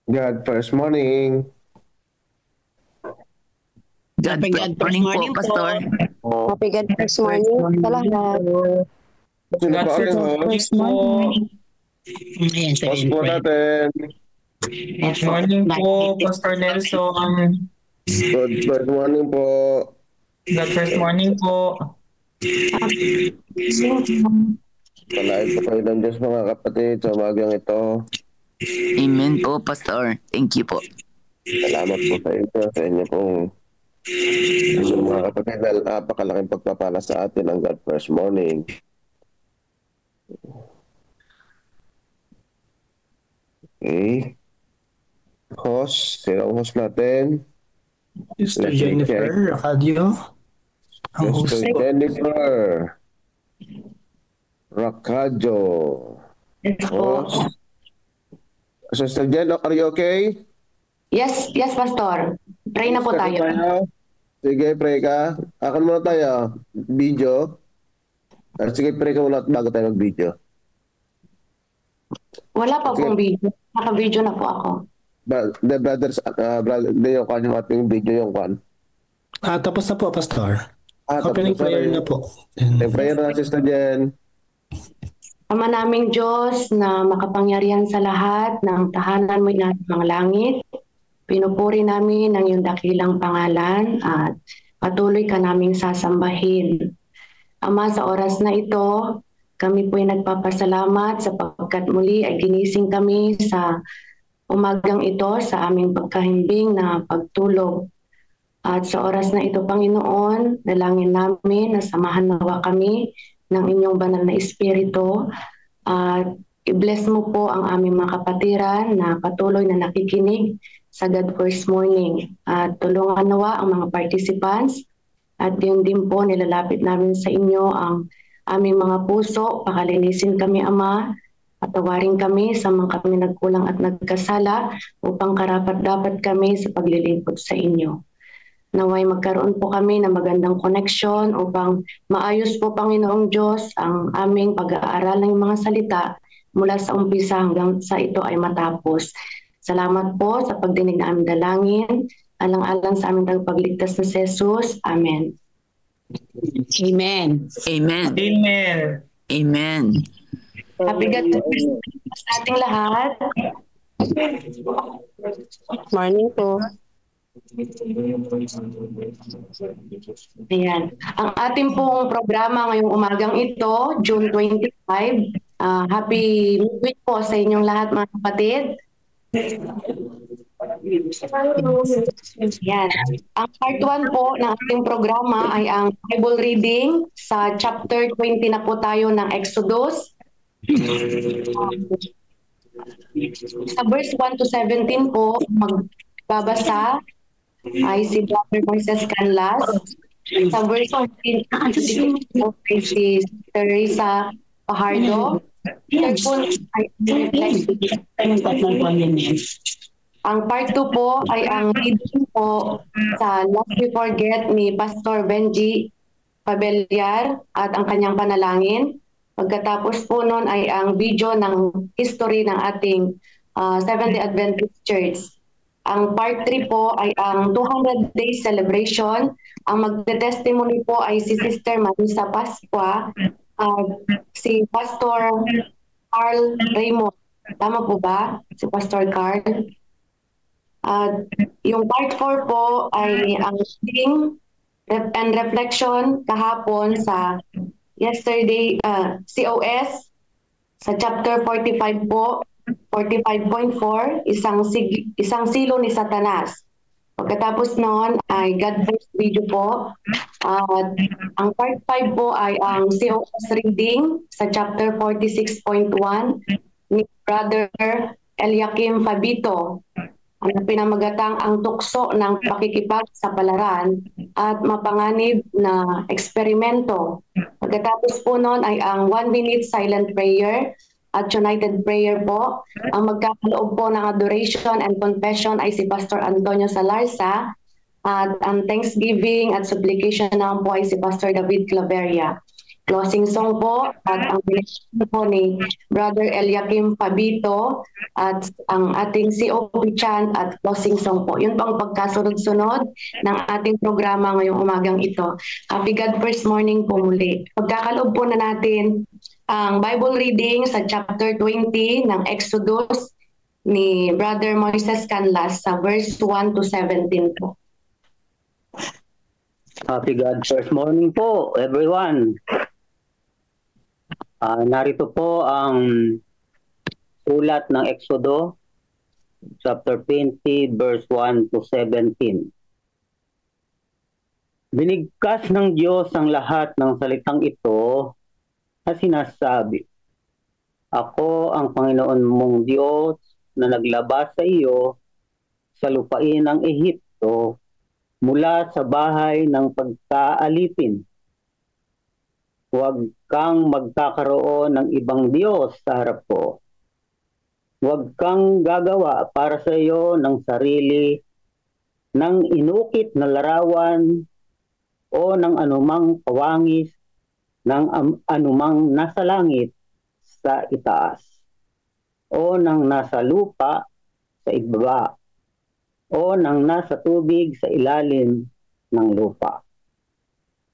God first morning. God first morning po, Pastor. Happy God first morning sa lahat. Sino pa ulit First morning. Ayan, sir. Host po natin. Good morning po, Pastor Nelson. Good first morning po. Good first morning po. Palain po kayo ng Diyos mga kapatid sa umagang ito. Amen po, Pastor. Thank you po. Salamat po sa inyo pong mga kapatid dahil napakalaking pagpapala sa atin ang God first morning. Okay. Host, sino ang host natin? Sister Jennifer Racadio. Ang host Sister po. Jennifer Racadio. Host. Sister Jen, are you okay? Yes, Pastor. Pray na po tayo. Sige, pray ka. Akan muna tayo. Video. Sige, pray ka muna bago tayo mag-video. Wala pa pong video. Naka-video na po ako. The brothers, yung ating video yung kwan. Tapos na po, Pastor. Opening tapos prayer na na po. Prayer na, Sister Jen. Ama naming Diyos na makapangyarihan sa lahat ng tahanan mo na mga langit, pinupuri namin ang iyong dakilang pangalan at patuloy ka naming sasambahin. Ama, sa oras na ito, kami po ay nagpapasalamat sapagkat muli ay ginising kami sa umagang ito sa aming pagkahimbing na pagtulog. At sa oras na ito, Panginoon, dalangin namin na samahan nawa kami ng inyong banal na espiritu at i-bless mo po ang aming mga kapatiran na patuloy na nakikinig sa God First Morning. At tulungan nawa ang mga participants at yun din po nilalapit namin sa inyo ang aming mga puso, pakalinisin kami, Ama, patawarin kami sa mga kami nagkulang at nagkasala upang karapat-dapat kami sa paglilingkod sa inyo. Naway magkaroon po kami ng magandang connection upang maayos po, Panginoong Diyos, ang aming pag-aaral ng mga salita mula sa umpisa hanggang sa ito ay matapos. Salamat po sa pagdinig na aming dalangin, alang-alang sa aming tagapagligtas na si Jesus. Amen. Amen. Amen. Amen. Amen. Happy God sa ating lahat. Morning po. Ayan. Ang ating pong programa ngayong umagang ito, June 25. Happy midweek po sa inyong lahat, mga kapatid. Yan. Ang part 1 po ng ating programa ay ang Bible reading sa chapter 20 na po tayo ng Exodus. Sa verse 1 to 17 po, magbabasa ay si Dr. Moises Canlas. Sa verse 14 po ay si Teresa Pajardo. Third po ay ang part 2 po ay ang reading po sa Lest We Forget ni Pastor Benji Pabelyar at ang kanyang panalangin. Pagkatapos po nun ay ang video ng history ng ating Seventh-day Adventist Church. Ang part 3 po ay ang 200 days celebration. Ang magte-testimony po ay si Sister Marisa Pascua at si Pastor Carl Raymond. Tama po ba? Si Pastor Carl? At yung part 4 po ay ang reading and reflection kahapon sa yesterday COS sa chapter 45 po, 45.4, isang silo ni Satanas. Pagkatapos noon ay God First video po. At ang part 5 po ay ang COS reading sa chapter 46.1 ni Brother Eliakim Fabito. Ang pinamagatang ang tukso ng pakikipagsapalaran at mapanganib na eksperimento. Pagkatapos po noon ay ang 1 minute silent prayer at united prayer po. Ang magkakaloob po ng adoration and confession ay si Pastor Antonio Salarza at ang thanksgiving at supplication naman po ay si Pastor David Claveria. closing song po at ang benediction po ni Brother Eliakim Fabito at ang ating COP chant at closing song po. Yun po ang pagkasunod-sunod ng ating programa ngayong umagang ito. Happy God First Morning po muli. Pagkakaloob po na natin ang Bible reading sa chapter 20 ng Exodus ni Brother Moises Canlas sa verse 1 to 17 po. Happy God First Morning po, everyone. Narito po ang sulat ng Exodo, chapter 20, verse 1 to 17. Binigkas ng Diyos ang lahat ng salitang ito na sinasabi, "Ako ang Panginoon mong Diyos na naglabas sa iyo sa lupain ng Ehipto mula sa bahay ng pagkaalipin. Huwag kang magkakaroon ng ibang Diyos sa harap ko. Huwag kang gagawa para sa iyo ng sarili ng inukit na larawan o ng anumang pawangis ng anumang nasa langit sa itaas o ng nasa lupa sa ibaba o ng nasa tubig sa ilalim ng lupa.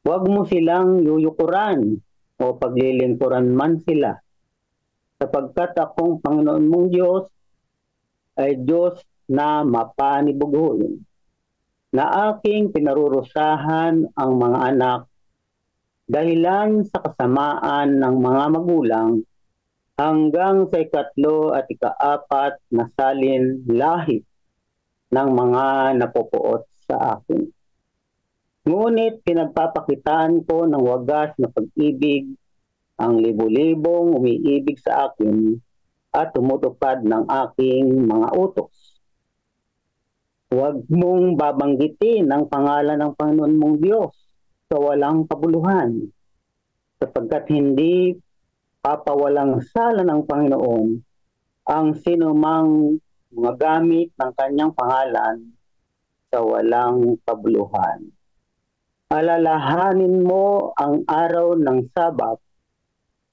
Huwag mo silang yuyukuran o paglilingkuran man sila, sapagkat akong Panginoon mong Diyos ay Diyos na mapanibuguin, na aking pinarurusahan ang mga anak dahilan sa kasamaan ng mga magulang hanggang sa ikatlo at ikaapat na salin lahi ng mga napupuot sa akin. Ngunit pinagpapakitaan ko ng wagas na pag-ibig ang libu-libong umiibig sa akin at tumutupad ng aking mga utos. Huwag mong babanggitin ang pangalan ng Panginoon mong Diyos sa walang kabuluhan, sapagkat hindi papawalang sala ng Panginoon ang sinumang gumagamit ng kanyang pangalan sa walang kabuluhan. Alalahanin mo ang araw ng Sabat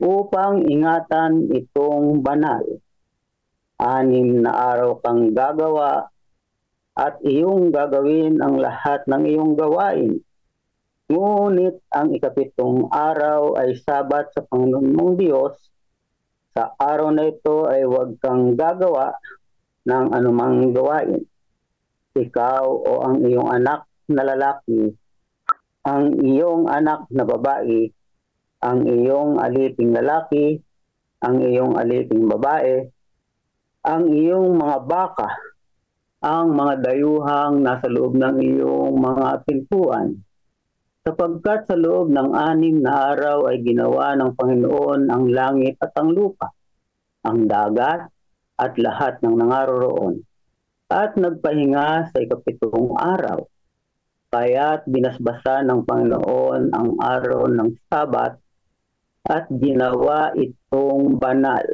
upang ingatan itong banal. 6 na araw kang gagawa at iyong gagawin ang lahat ng iyong gawain. Ngunit ang 7 araw ay Sabat sa Panginoon mong Diyos. Sa araw na ito ay huwag kang gagawa ng anumang gawain. Ikaw o ang iyong anak na lalaki, ang iyong anak na babae, ang iyong aliping lalaki, ang iyong aliping babae, ang iyong mga baka, ang mga dayuhang nasa loob ng iyong mga pintuan. Sapagkat sa loob ng 6 na araw ay ginawa ng Panginoon ang langit at ang lupa, ang dagat, at lahat ng nangaroroon, at nagpahinga sa 7 araw. Kaya't binasbasa ng Panginoon ang araw ng Sabat at ginawa itong banal.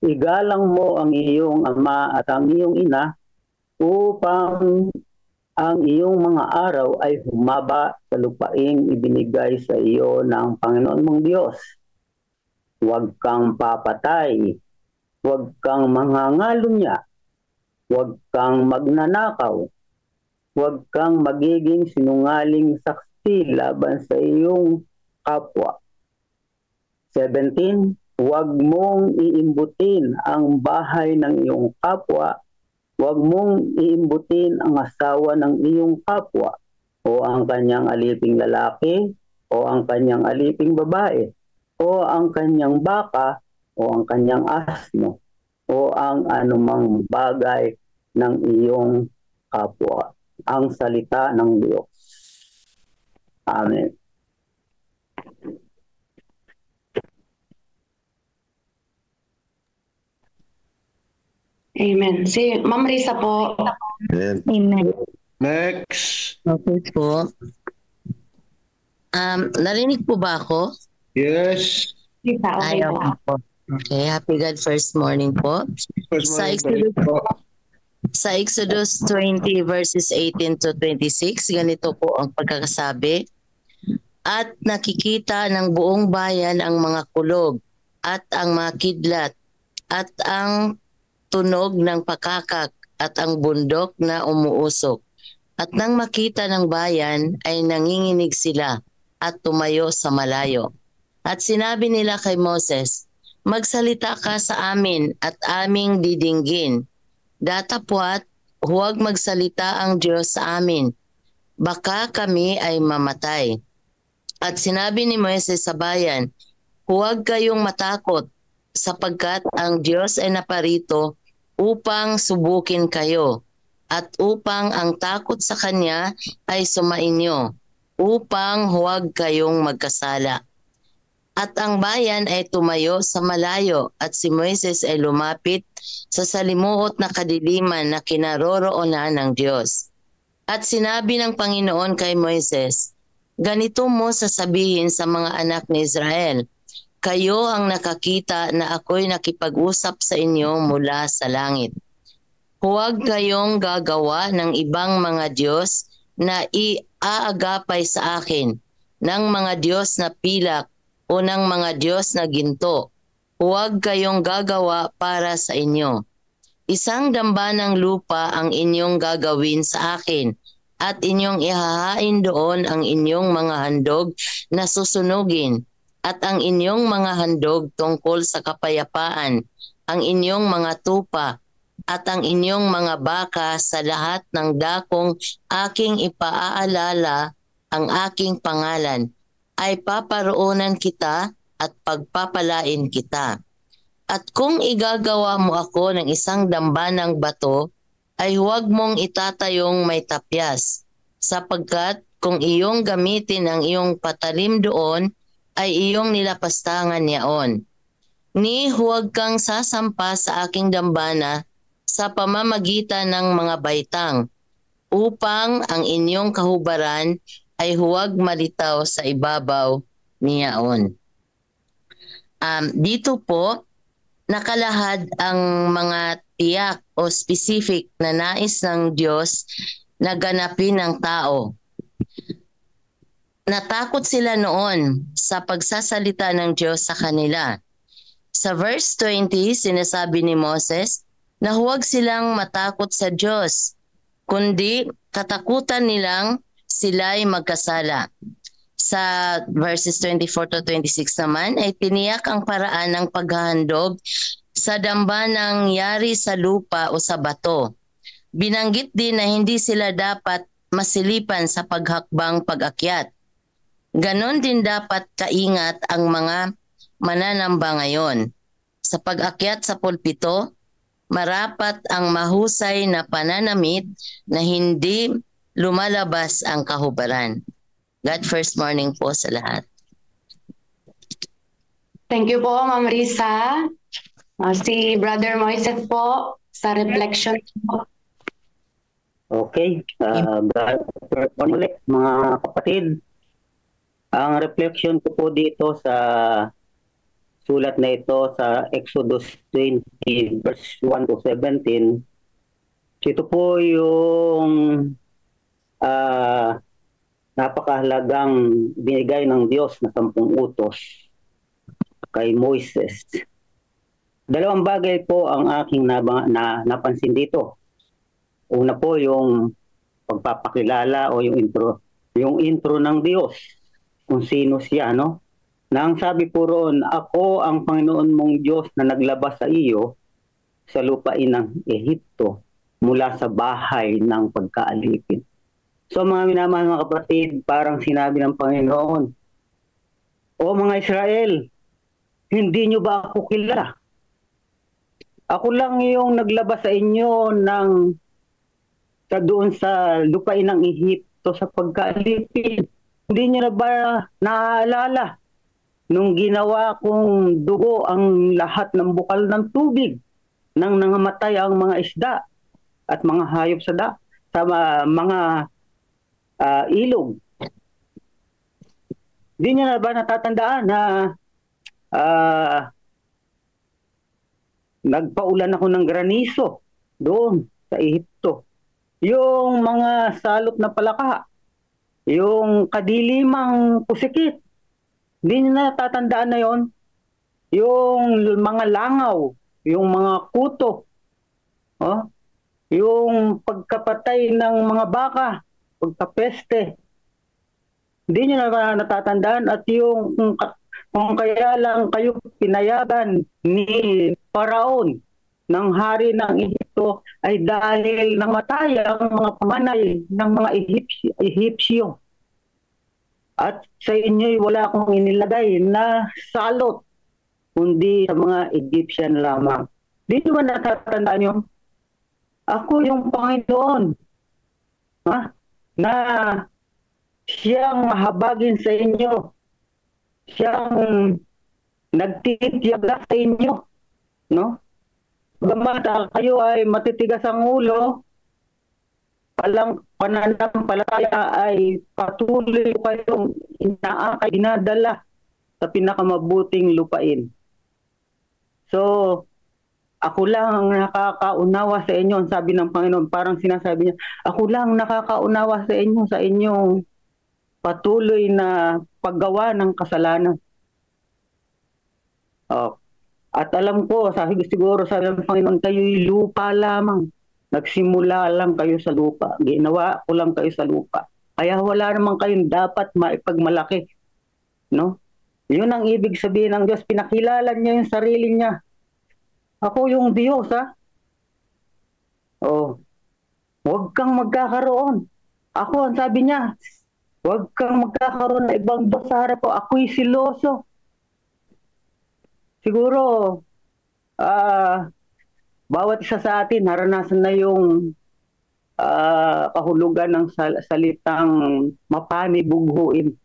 Igalang mo ang iyong ama at ang iyong ina upang ang iyong mga araw ay humaba sa lupaing ibinigay sa iyo ng Panginoon mong Diyos. Huwag kang papatay. Huwag kang mangangalunya, huwag kang magnanakaw, huwag kang magiging sinungaling saksi laban sa iyong kapwa. 17, huwag mong iimbutin ang bahay ng iyong kapwa, huwag mong iimbutin ang asawa ng iyong kapwa, o ang kanyang aliping lalaki, o ang kanyang aliping babae, o ang kanyang baka, o ang kanyang asno, o ang anumang bagay ng iyong kapwa. Ang salita ng Diyos. Amen. Amen. Si Ma'am Risa po. Amen. Next. Okay po. Narinig po ba ako? Yes. Risa, okay Ayaw po. po. Okay, happy God First Morning po. First Sa morning Sa Exodus 20 verses 18 to 26, ganito po ang pagkakasabi. at nakikita ng buong bayan ang mga kulog at ang mga kidlat at ang tunog ng pakakak at ang bundok na umuusok. At nang makita ng bayan ay nanginginig sila at tumayo sa malayo. At sinabi nila kay Moses, "Magsalita ka sa amin at aming didinggin. Datapwat, huwag magsalita ang Diyos sa amin. Baka kami ay mamatay." At sinabi ni Moses sa bayan, "Huwag kayong matakot sapagkat ang Diyos ay naparito upang subukin kayo at upang ang takot sa Kanya ay sumainyo, upang huwag kayong magkasala." At ang bayan ay tumayo sa malayo at si Moises ay lumapit sa salimuot na kadiliman na kinaroroonan ng Diyos. At sinabi ng Panginoon kay Moises, "Ganito mo sasabihin sa mga anak ni Israel, kayo ang nakakita na ako'y nakipag-usap sa inyo mula sa langit. Huwag kayong gagawa ng ibang mga Diyos na iaagapay sa akin, ng mga Diyos na pilak o ng mga Diyos na ginto. Huwag kayong gagawa para sa inyo. Isang dambanang lupa ang inyong gagawin sa akin at inyong ihahain doon ang inyong mga handog na susunugin at ang inyong mga handog tungkol sa kapayapaan, ang inyong mga tupa, at ang inyong mga baka sa lahat ng dakong aking ipaaalala ang aking pangalan, ay paparoonan kita at pagpapalain kita. At kung igagawa mo ako ng isang dambanang bato, ay huwag mong itatayong may tapyas, sapagkat kung iyong gamitin ang iyong patalim doon, ay iyong nilapastangan yaon. Ni huwag kang sasampa sa aking dambana sa pamamagitan ng mga baitang, upang ang inyong kahubaran ay huwag malitaw sa ibabaw niyaon." Dito po, nakalahad ang mga tiyak o specific na nais ng Diyos na ganapin ng tao. Natakot sila noon sa pagsasalita ng Diyos sa kanila. Sa verse 20, sinasabi ni Moses na huwag silang matakot sa Diyos, kundi katakutan nilang sila'y magkasala. Sa verses 24 to 26 naman ay tiniyak ang paraan ng paghahandog sa dambanang yari sa lupa o sa bato. Binanggit din na hindi sila dapat masilipan sa paghakbang pag-akyat. Ganon din dapat kaingat ang mga mananamba ngayon. Sa pag-akyat sa pulpito, marapat ang mahusay na pananamit na hindi lumalabas ang kahubaran. God first morning po sa lahat. Thank you po, Ma'am Risa. Si Brother Moises po sa reflection po. Okay. Ulit, mga kapatid. Ang reflection ko po dito sa sulat na ito sa Exodus 20 verse 1 to 17. Ito po yung napakahalagang binigay ng Diyos na 10 utos kay Moises. Dalawang bagay po ang aking napansin dito. Una po yung pagpapakilala o yung intro ng Diyos, kung sino siya, no? Nang sabi po roon, "Ako ang Panginoon mong Diyos na naglabas sa iyo sa lupain ng Ehipto mula sa bahay ng pagkaalipin." So mga minamahal mga kapatid, parang sinabi ng Panginoon, "O mga Israel, hindi nyo ba ako kilala? Ako lang yung naglabas sa inyo doon sa lupain ng Ehipto sa pagkaalipin. Hindi nyo na ba naaalala nung ginawa kong dugo ang lahat ng bukal ng tubig nang nangamatay ang mga isda at mga hayop sa mga ilog? Hindi nyo na ba natatandaan na nagpaulan ako ng granizo doon sa Ehipto? Yung mga salot na palaka yung kadilimang pusikit. Hindi niyo natatandaan na yon? Yung mga langaw, yung mga kuto, oh, yung pagkapatay ng mga baka, pagkapeste. Hindi niyo na natatandaan. At yung kung kaya lang kayo pinayagan ni Paraon ng hari ng Ehipto ay dahil namatay ang mga pamanay ng mga Ehipsyo. At sa inyo'y wala akong inilagay na salot, kundi sa mga Egyptian lamang. Di ba natatandaan yun? Ako yung Panginoon, na siyang mahabagin sa inyo, siyang nagtitiyaga sa inyo, no? Bagamat kayo ay matitigas ang ulo, palang pananampalataya ay patuloy kayong dinadala sa pinakamabuting lupain. So, ako lang ang nakakaunawa sa inyo, ang sabi ng Panginoon. Parang sinasabi niya, ako lang nakakaunawa sa inyo, sa inyong patuloy na paggawa ng kasalanan. At alam ko, siguro sabi ng Panginoon, kayo'y lupa lamang. Nagsimula lang kayo sa lupa. Ginawa ko lang kayo sa lupa. Kaya wala naman kayong dapat maipagmalaki. No? Yun ang ibig sabihin ng Diyos. Pinakilala niya yung sarili niya. Ako yung Diyos, ha? Oh. Huwag kang magkakaroon. Ako, ang sabi niya, huwag kang magkakaroon na ibang Diyos sa harap ko. Ako'y siloso. Siguro, bawat isa sa atin, naranasan na yung kahulugan ng salitang mapanibughuin.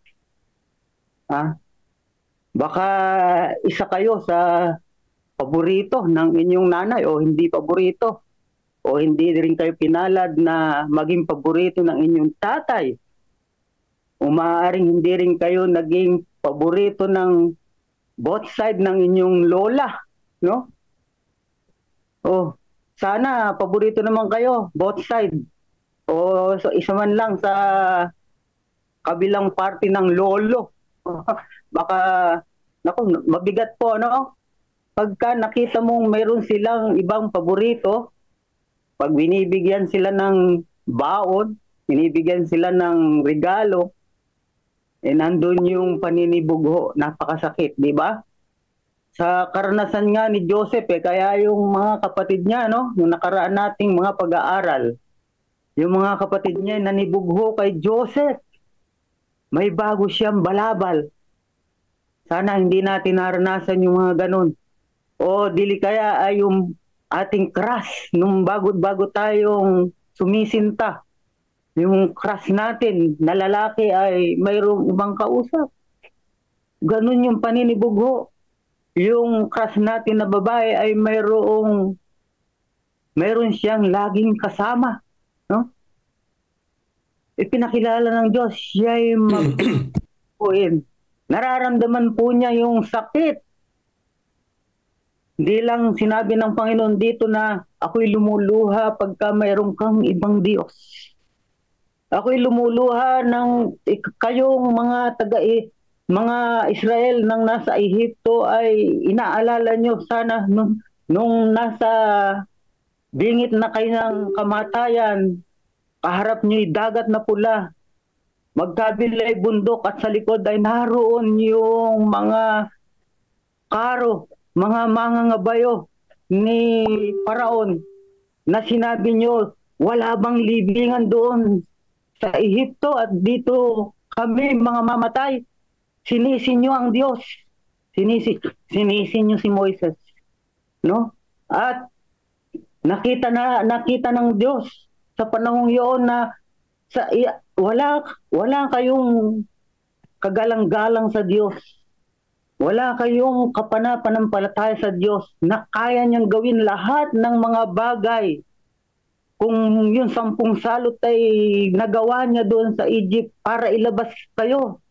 Baka isa kayo sa paborito ng inyong nanay o hindi paborito. O hindi rin kayo pinalad na maging paborito ng inyong tatay. O maaaring hindi rin kayo naging paborito ng both side ng inyong lola, no? Oh, sana paborito naman kayo, both side. O so, isa man lang sa kabilang party ng lolo. Baka, naku, mabigat po, no? Pagka nakita mong mayroon silang ibang paborito, pag binibigyan sila ng baon, binibigyan sila ng regalo, nandun yung paninibugho, napakasakit, di ba? Sa karanasan nga ni Joseph, kaya yung mga kapatid niya, no, yung nakaraan nating mga pag-aaral, yung mga kapatid niya nanibugho kay Joseph. May bago siyang balabal. Sana hindi natin naranasan yung mga ganun. O dili kaya ay yung ating crush, nung bago-bago tayong sumisinta. Yung crush natin na lalaki ay mayroong ibang kausap. Ganun yung paninibugho. Yung crush natin na babae ay mayroon siyang laging kasama, no? Ipinakilala ng Diyos, siya'y magpuin. Nararamdaman po niya yung sakit. Hindi lang sinabi ng Panginoon dito na ako'y lumuluha pagka mayroon kang ibang Diyos. Ako'y lumuluha ng kayong mga Israel nang nasa Ehipto ay inaalala nyo sana nung nasa bingit na kayo ng kamatayan, kaharap nyo'y dagat na pula, magkabilay bundok at sa likod ay naroon yung mga karo, mga mangangabayo ni Paraon na sinabi nyo, wala bang libingan doon sa Ehipto at dito kami mga mamatay? Sinisi nyo ang Diyos. Sinisi nyo si Moises. No? At nakita ng Diyos sa panahong yun na wala kayong kagalang-galang sa Diyos. Wala kayong kapanampalataya sa Diyos na kaya niyang gawin lahat ng mga bagay. Kung yung 10 salot ay nagawa niya doon sa Egypt para ilabas kayo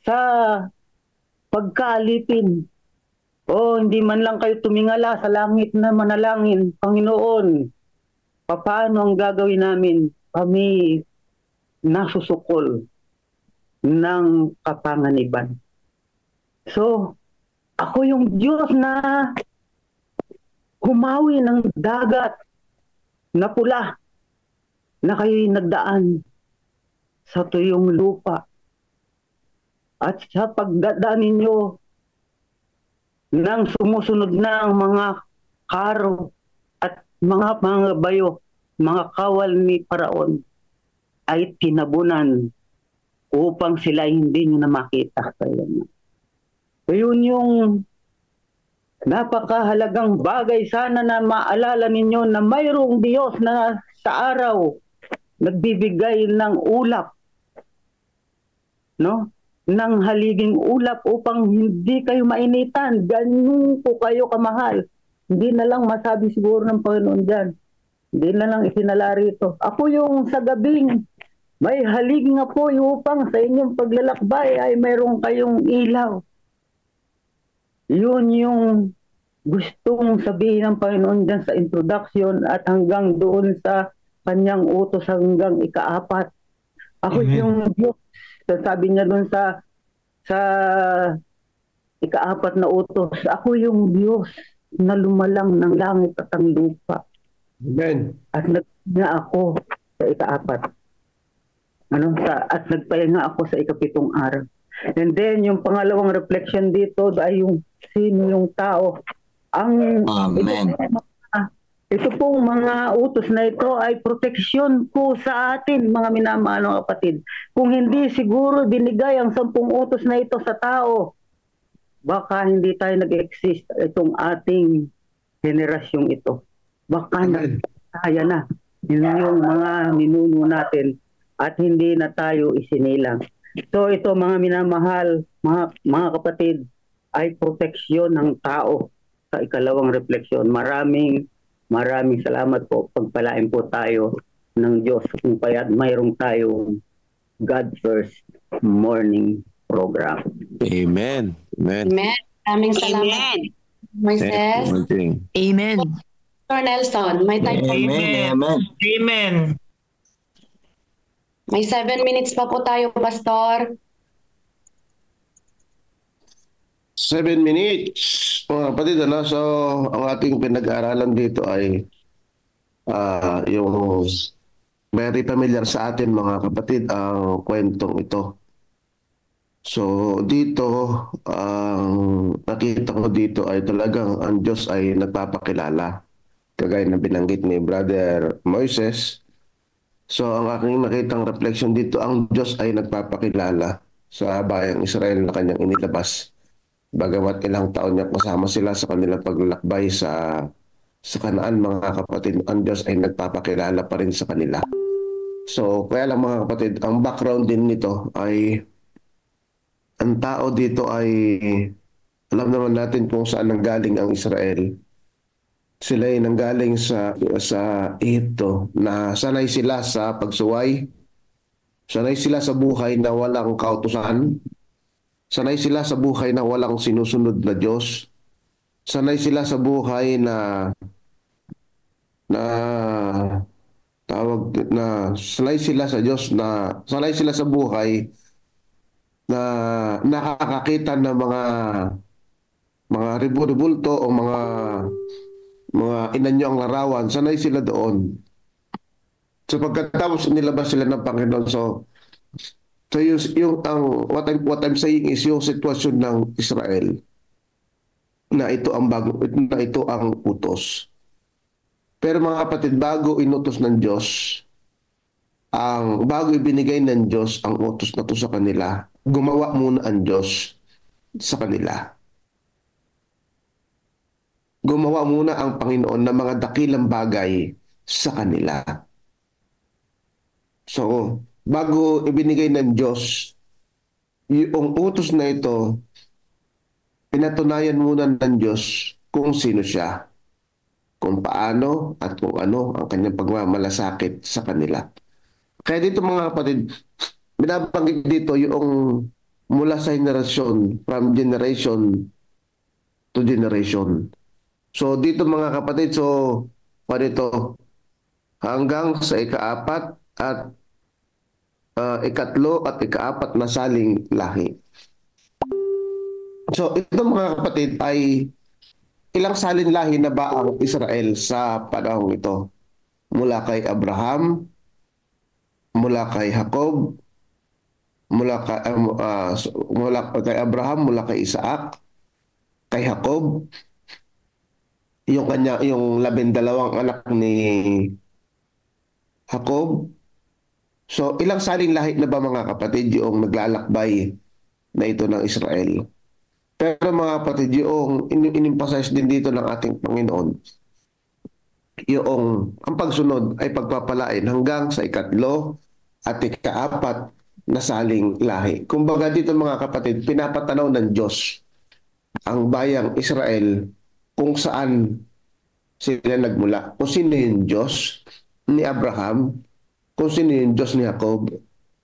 sa pagkaalipin. O hindi man lang kayo tumingala sa langit na manalangin, Panginoon, paano ang gagawin namin? Kami nasusukol ng kapanganiban. So, ako yung Diyos na humawi ng dagat na pula na kayo'y nagdaan sa tuyong lupa. At sa pagdadaan ninyo ng sumusunod na ang mga karo at mga bayo, mga kawal ni Paraon, ay tinabunan upang sila hindi nyo na makita. Yun yung napakahalagang bagay sana na maalala ninyo na mayroong Diyos na sa araw nagbibigay ng ulap, no? Ng haliging ulap upang hindi kayo mainitan. Ganun po kayo kamahal. Hindi na lang masabi siguro ng Panginoon dyan. Hindi na lang isinalari ito. Ako yung sa gabing may haliging apoy upang sa inyong paglalakbay ay mayroong kayong ilaw. Yun yung gustong sabihin ng Panginoon dyan sa introduction at hanggang doon sa kanyang utos hanggang ika-4. Ako yung Diyos. Sabi niya doon sa ika-4 na utos, ako yung Diyos na lumalang ng langit at ang lupa. Amen. At nagpahinga ako sa ika-4. At nagpahinga ako sa ika-7 araw. And then, yung pangalawang reflection dito ay yung sino yung tao. Amen. Ito pong mga utos na ito ay proteksyon po sa atin, mga minamahal kapatid. Kung hindi siguro binigay ang 10 utos na ito sa tao, baka hindi tayo nag-exist itong ating generasyong ito. Baka kaya na. Yun yung mga minuno natin at hindi na tayo isinilang. So ito mga minamahal, mga kapatid, ay proteksyon ng tao sa ikalawang refleksyon. Maraming salamat po. Pagpalain po tayo ng Diyos kung kaya't mayroong tayong God First Morning Program. Amen. Amen. Amen. Maraming salamat. Moises. Amen. Pastor Nelson, may time pa. Amen. Amen. Amen. May 7 minutes pa po tayo, Pastor. 7 minutes. Mga kapatid, so ang ating pinag-aaralan dito ay yung very familiar sa atin mga kapatid ang kwentong ito. So dito, ang nakita ko dito ay talagang ang Diyos ay nagpapakilala. Kagaya na binanggit ni Brother Moises. So ang aking nakitang reflection dito, ang Diyos ay nagpapakilala sa bayang Israel na kanyang inilabas. Bagamat ilang taon niya kasama sila sa kanilang paglalakbay sa Kanaan, mga kapatid, ang Diyos ay nagpapakilala pa rin sa kanila. So kaya lang mga kapatid, ang background din nito ay ang tao dito ay alam naman natin kung saan nanggaling ang Israel. Sila ay nanggaling sa Egypto na sanay sila sa pagsuway, sanay sila sa buhay na walang kautusan, sanay sila sa buhay na walang sinusunod na Diyos, sanay sila sa buhay na sanay sila sa Diyos, na sanay sila sa buhay na nakakakita ng mga ribulto o mga inanyong larawan. Sanay sila doon. So pagkatapos nilabas sila ng Panginoon, so what I'm saying is yung sitwasyon ng Israel na ito ang utos. Pero mga kapatid, bago inutos ng Diyos, bago ibinigay ng Diyos ang utos na to sa kanila, gumawa muna ang Diyos sa kanila. Gumawa muna ang Panginoon ng mga dakilang bagay sa kanila. So, bago ibinigay ng Diyos yung utos na ito, pinatunayan muna ng Diyos kung sino siya, kung paano at kung ano ang kanyang pagmamalasakit sa kanila. Kaya dito mga kapatid, binabanggit dito yung mula sa henerasyon, from generation to generation. So dito mga kapatid, hanggang sa ika-4 at ikatlo at ikaapat na saling lahi. So ito mga kapatid ay ilang salin lahi na ba ang Israel sa panahong ito? Mula kay Abraham, mula kay Jacob, mula kay Abraham, mula kay Isaac, kay Jacob, yung 12 anak ni Jacob. So ilang saling lahi na ba mga kapatid yung naglalakbay na ito ng Israel? Pero mga kapatid, yung in-emphasize din dito ng ating Panginoon, ang pagsunod ay pagpapalain hanggang sa ikatlo at ikaapat na saling lahi. Kumbaga dito mga kapatid, pinapatanaw ng Diyos ang bayang Israel kung saan sila nagmula. Kung sino yung Diyos ni Abraham, kung sino yung Diyos ni Jacob,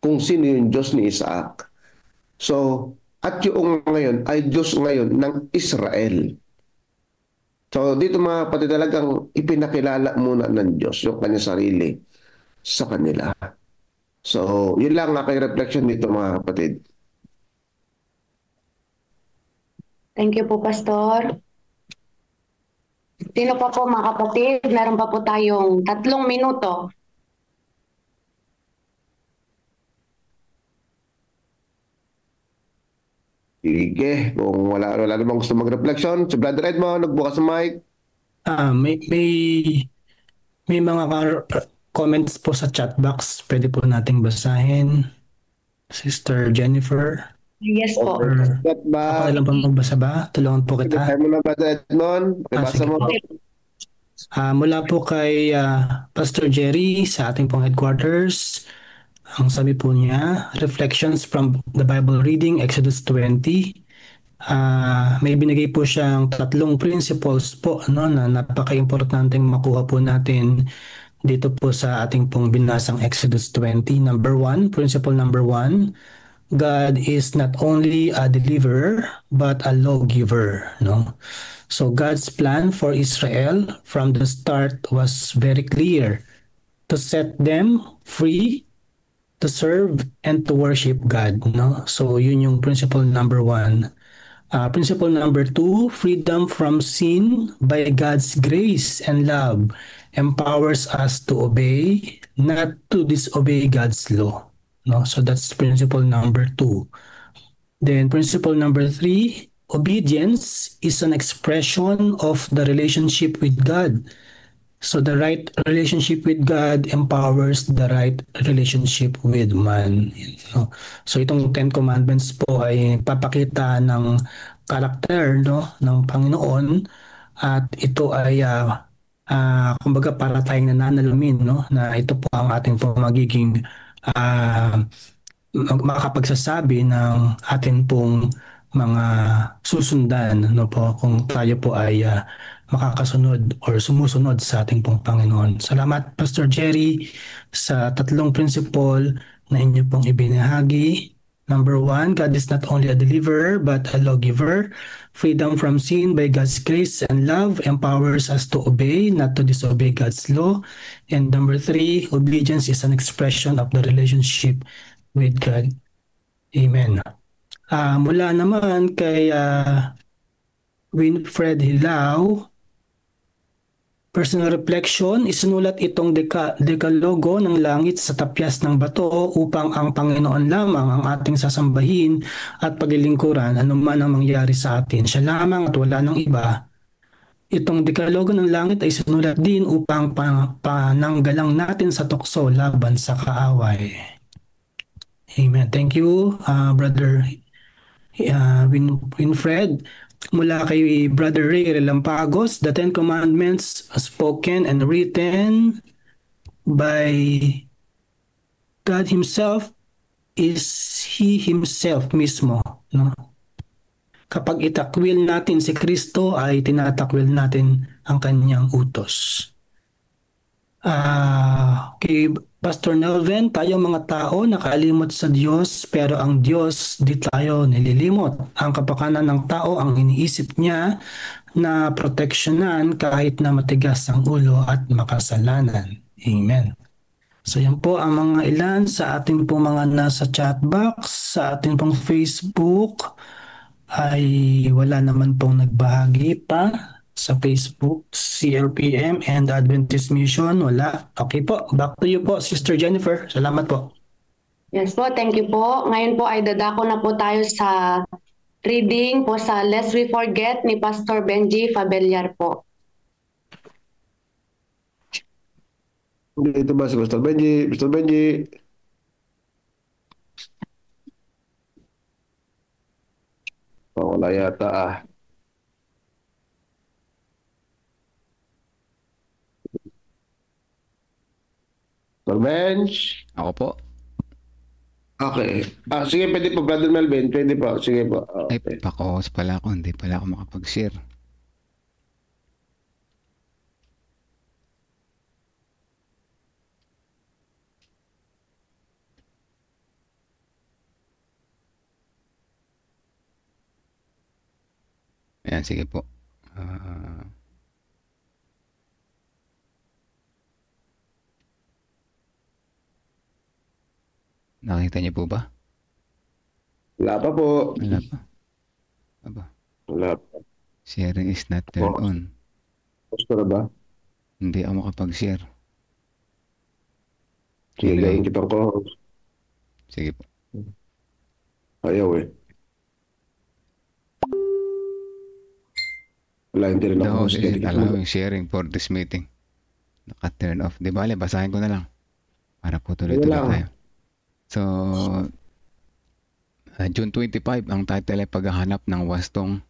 kung sino yung Diyos ni Isaac. So, at yung ngayon ay Diyos ngayon ng Israel. So dito mga kapatid, talagang ipinakilala muna ng Diyos yung kanyang sarili sa kanila. So yun lang aking reflection dito mga kapatid. Thank you po, Pastor. Sino pa po mga kapatid? Meron pa po tayong 3 minuto. Sige, kung wala namang gusto mag-reflection, si Brother Edmond, nagbukas ng mic. May mga comments po sa chat box. Pwede po nating basahin. Sister Jennifer. Yes po. Chat Ako ba? lang po magbasa ba? Tulungan po kita. Tayo mo na Brother Edmond. Ibasa sige mo. po. Mula po kay Pastor Jerry sa ating pong headquarters. Ang sabi po niya, Reflections from the Bible Reading, Exodus 20. May binigay po siyang 3 principles po na napaka-importanteng makuha po natin dito po sa ating pong binasang Exodus 20. Principle number 1, God is not only a deliverer but a lawgiver. No? So God's plan for Israel from the start was very clear, to set them free, to serve, and to worship God. No? So yun yung principle number 1. Principle number 2, freedom from sin by God's grace and love empowers us to obey, not to disobey God's law. No? So that's principle number 2. Then principle number 3, obedience is an expression of the relationship with God. So the right relationship with God empowers the right relationship with man. So itong 10 Commandments po ay papakita ng karakter ng Panginoon, at ito ay kumbaga para tayong nananalamin na ito po ang ating po magiging makapagsasabi ng atin pong mga susundan po kung tayo po ay makakasunod or sumusunod sa ating pong Panginoon. Salamat Pastor Jerry sa 3 principle na inyo pong ibinahagi. Number 1, God is not only a deliverer but a lawgiver. Freedom from sin by God's grace and love empowers us to obey, not to disobey God's law. And number 3, obedience is an expression of the relationship with God. Amen. Mula naman kay Winfred Hilao, personal reflection, isinulat itong dekalogo ng langit sa tapyas ng bato upang ang Panginoon lamang ang ating sasambahin at paglilingkuran anuman ang mangyari sa atin. Siya lamang at wala nang iba. Itong dekalogo ng langit ay sinulat din upang pananggalang natin sa tukso laban sa kaaway. Amen. Thank you, Brother Winfred. Mula kay Brother Ray Relampagos, the 10 Commandments spoken and written by God Himself is He Himself mismo. No? Kapag itakwil natin si Kristo ay tinatakwil natin ang Kanyang utos. Kay Pastor Nelven, tayong mga tao nakalimot sa Diyos pero ang Diyos di tayo nililimot. Ang kapakanan ng tao ang iniisip niya na proteksyonan kahit na matigas ang ulo at makasalanan. Amen. So yan po ang mga ilan sa ating pong mga nasa chat box, sa ating pong Facebook ay wala naman pong nagbahagi pa sa Facebook, CLPM and Adventist Mission, wala. Okay po, back to you po, Sister Jennifer. Salamat po. Yes po, thank you po. Ngayon po ay dadako na po tayo sa reading po sa Lest We Forget ni Pastor Benji Fabellar po. Dito ba si Pastor Benji? Pastor Benji. Oh, wala yata ah. Pastor Benj. Ako po. Okay. Sige, pwede po, Brother Melvin. Pwede po. Sige po. Ay, Okay. pakos pala ako. Hindi pala ako makapag-share. Ayan, sige po. Nakita niyo po ba? Wala pa po. Wala pa. Aba, Wala pa. sharing is not turned on. Pastor ba? Hindi ako makapag-share. Sige, Anyway, gawin kitang ko. sige po. Ayaw eh. Wala, hindi rin The ako host host. isn't allowing sharing for this meeting. Naka-turn off. Di bale, basahin ko na lang. Para po tuloy-tuloy Wala. tayo. So, June 25, ang title ay Paghahanap ng Wastong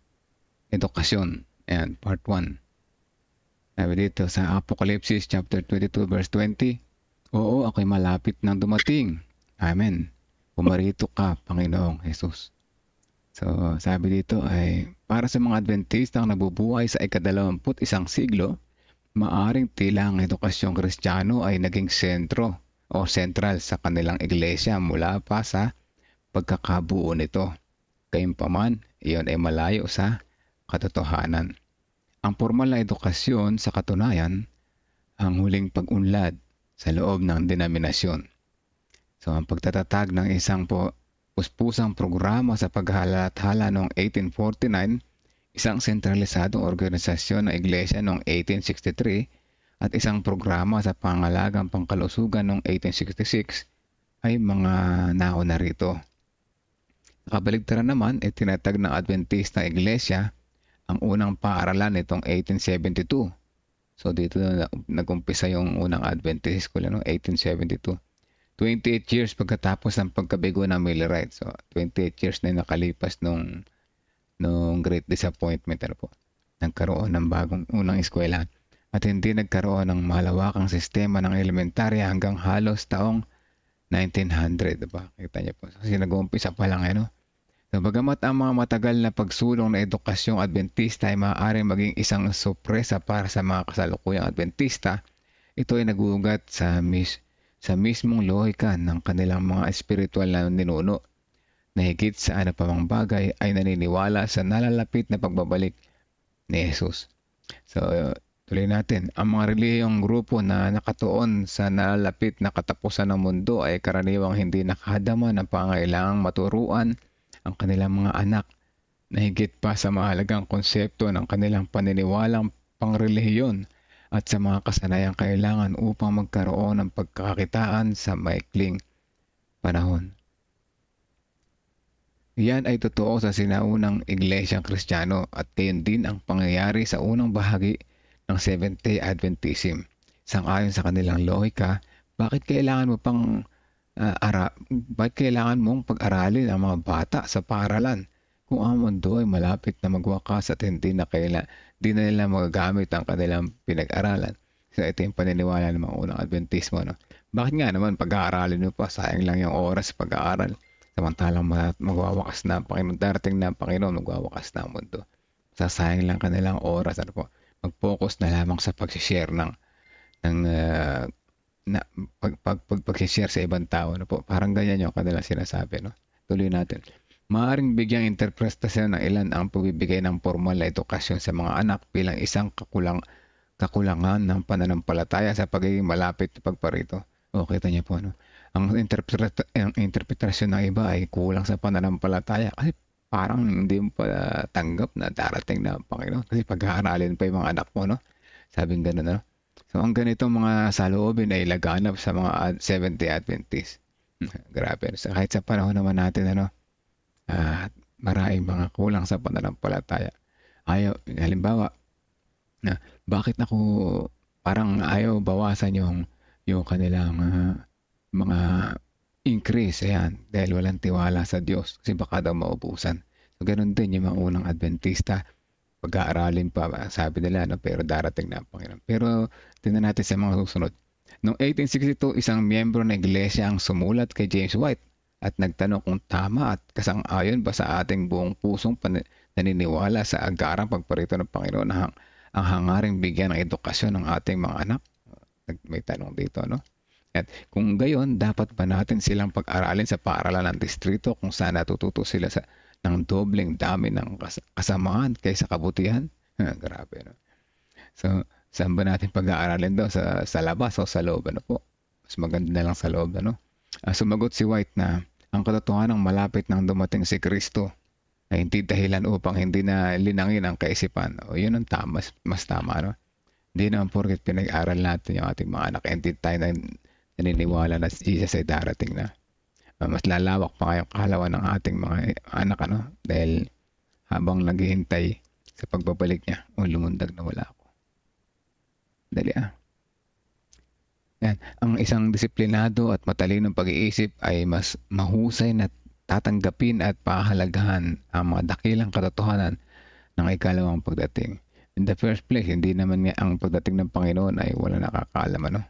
Edukasyon. Ayan, part 1. Sabi dito sa Apocalypse chapter 22 verse 20, Oo, ako'y malapit nang dumating. Amen. Pumarito ka, Panginoong Jesus. So, sabi dito ay para sa mga Adventista ang nabubuhay sa ika-21 siglo, maaring tila ang edukasyong Kristiyano ay naging sentro o sentral sa kanilang iglesia mula pa sa pagkakabuo nito. Gayunpaman, iyon ay malayo sa katotohanan. Ang formal na edukasyon sa katunayan ang huling pag-unlad sa loob ng denominasyon. So, ang pagtatatag ng isang puspusang programa sa paghalathala noong 1849, isang sentralisadong organisasyon ng iglesia noong 1863, at isang programa sa pangalagang pangkalusugan noong 1866 ay mga nauna rito. Nakabaligtaran naman, tinatag ng Adventista ng iglesia ang unang paaralan nitong 1872. So dito nag-umpisa yung unang Adventist school noong 1872. 28 years pagkatapos ng pagkabigo ng Millerite. So 28 years na nakalipas nung Great Disappointment po. Nagkaroon ng bagong unang eskwela at hindi nagkaroon ng malawakang sistema ng elementarya hanggang halos taong 1900, diba? Kita niyo po. Kasi nag-uumpisa pa lang So, bagamat ang mga matagal na pagsulong na edukasyong Adventista ay maaaring maging isang sorpresa para sa mga kasalukuyang Adventista, ito ay naguugat sa mismong lohika ng kanilang mga espiritual na ninuno na higit sa ano pa mang bagay ay naniniwala sa nalalapit na pagbabalik ni Jesus. So, tuloy natin. Ang mga relihiyong grupo na nakatuon sa nalalapit na katapusan ng mundo ay karaniwang hindi nakahadama ng pangailangang maturuan ang kanilang mga anak na higit pa sa mahalagang konsepto ng kanilang paniniwalang pangrelihiyon at sa mga kasanayang kailangan upang magkaroon ng pagkakakitaan sa maikling panahon. Yan ay totoo sa sinaunang iglesyang Kristiyano at gayon din ang pangyayari sa unang bahagi ng Seventh-day Adventism. Sang-ayon sa kanilang lohika, bakit kailangan mong pag-aralin ang mga bata sa paaralan kung ang mundo ay malapit na magwakas at hindi na nila magagamit ang kanilang pinag-aralan? So ito yung paniniwala ng mga unang Adventismo. Bakit nga naman pag-aaralin mo pa? Sayang lang yung oras sa pag-aaral. Samantalang magwawakas na ang Panginoon, darating na ang Panginoon, magwawakas na ang mundo. Sasayang lang kanilang oras. Mag-focus na lamang sa pag-share pag-share sa ibang tao. Parang ganyan yung kanilang sinasabi. Tuloy natin. Maaaring bigyang interpretasyon ng ilan ang pagbibigay ng formal na edukasyon sa mga anak bilang isang kakulangan ng pananampalataya sa pagiging malapit na pagparito. O kita niyo po, no? Ang interpretasyon ng iba ay kulang sa pananampalataya kasi parang hindi mo pa tanggap na darating na Panginoon kasi pag-aaralin pa yung mga anak mo, no? Sabing gano'n, no? So, ang ganitong mga saloobin ay laganap sa mga Seventh-day Adventist. Grabe. So, kahit sa panahon naman natin, ano, maraming mga kulang sa pananampalataya. Halimbawa, na bakit ako parang ayaw bawasan yung kanilang mga increase, ayan, dahil walang tiwala sa Diyos kasi baka daw maubusan. So, ganun din yung mga unang Adventista. Pag-aaralin pa, sabi nila, no, pero darating na ang Panginoon. Pero tingnan natin sa mga susunod. Noong 1862, isang miyembro ng iglesia ang sumulat kay James White at nagtanong kung tama at kasang-ayon ba sa ating buong pusong naniniwala sa agarang pagparito ng Panginoon ang hangaring bigyan ng edukasyon ng ating mga anak. May tanong dito, no? At kung gayon, dapat ba natin silang pag-aralin sa paaralan ng distrito kung saan natututo sila ng dobleng dami ng kasamaan kaysa kabutihan? Grabe, no? So, saan ba natin pag-aaralin daw? Sa labas o sa loob? Ano po? Mas maganda na lang sa loob, ano? Sumagot si White na ang katotohanan ng malapit nang dumating si Kristo ay hindi dahilan upang hindi na linangin ang kaisipan. O yun ang tama, mas tama, no? Hindi naman porket pinag-aral natin yung ating mga anak, hindi tayo naniniwala na Jesus ay darating na. Mas lalawak pa kayong kahalawan ng ating mga anak, ano? Dahil habang naghihintay sa pagbabalik niya, lumundag na wala ako. Dali Yan. Ang isang disiplinado at matalinong pag-iisip ay mas mahusay na tatanggapin at pahalagahan ang mga dakilang katotohanan ng ikalawang pagdating. In the first place, hindi naman nga ang pagdating ng Panginoon ay wala nakakaalam, ano?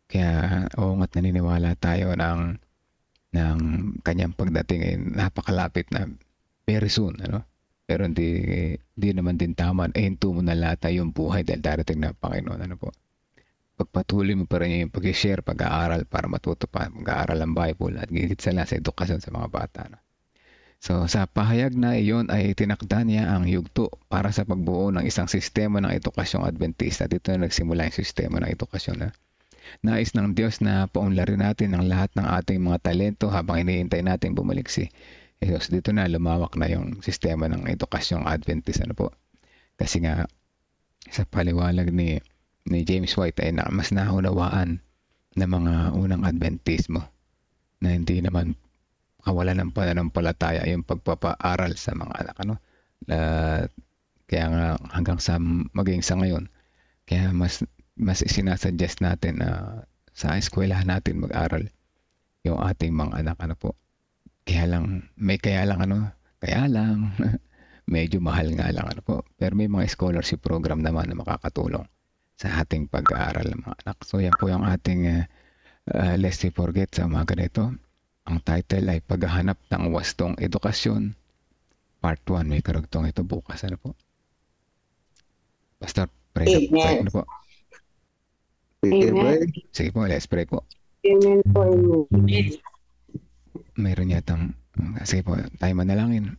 Kaya, nga't naniniwala tayo ng kanyang pagdating ay napakalapit na very soon, ano? Pero hindi naman din tama hinto mo na lahat yung buhay dahil darating na Panginoon, ano po? Pagpatuloy mo pa rin yung pag-share, pag-aaral para matuto pa, mag-aaral ang Bible at gigit sa edukasyon sa mga bata, no? So, sa pahayag na iyon ay tinakda niya ang yugto para sa pagbuo ng isang sistema ng edukasyong Adventista. Dito na nagsimula yung sistema ng edukasyon, na nais ng Diyos na paunlarin natin ang lahat ng ating mga talento habang iniintay natin bumalik si Jesus. Dito na lumawak na yung sistema ng edukasyong Adventist, ano po? Kasi nga sa paliwanag ni James White ay mas nahunawaan ng mga unang Adventismo na hindi naman kawalan ng pananampalataya yung pagpapaaral sa mga anak, ano? Kaya nga hanggang maging sa ngayon, kaya mas isinasuggest natin na sa eskwelahan natin mag-aral yung ating mga anak, ano po. Kaya lang medyo mahal nga lang, ano po. Pero may mga scholarship program naman na makakatulong sa ating pag-aaral ng mga anak. So yan po yung ating Let's Forget sa umaga nito. Ang title ay Paghahanap ng Wastong Edukasyon, Part 1. May karugtong ito bukas, ano po. Pastor, pray na po. Amen. Sige po, let's pray po. Amen po. Amen. Mayroon yatang, sige po, tayo manalangin.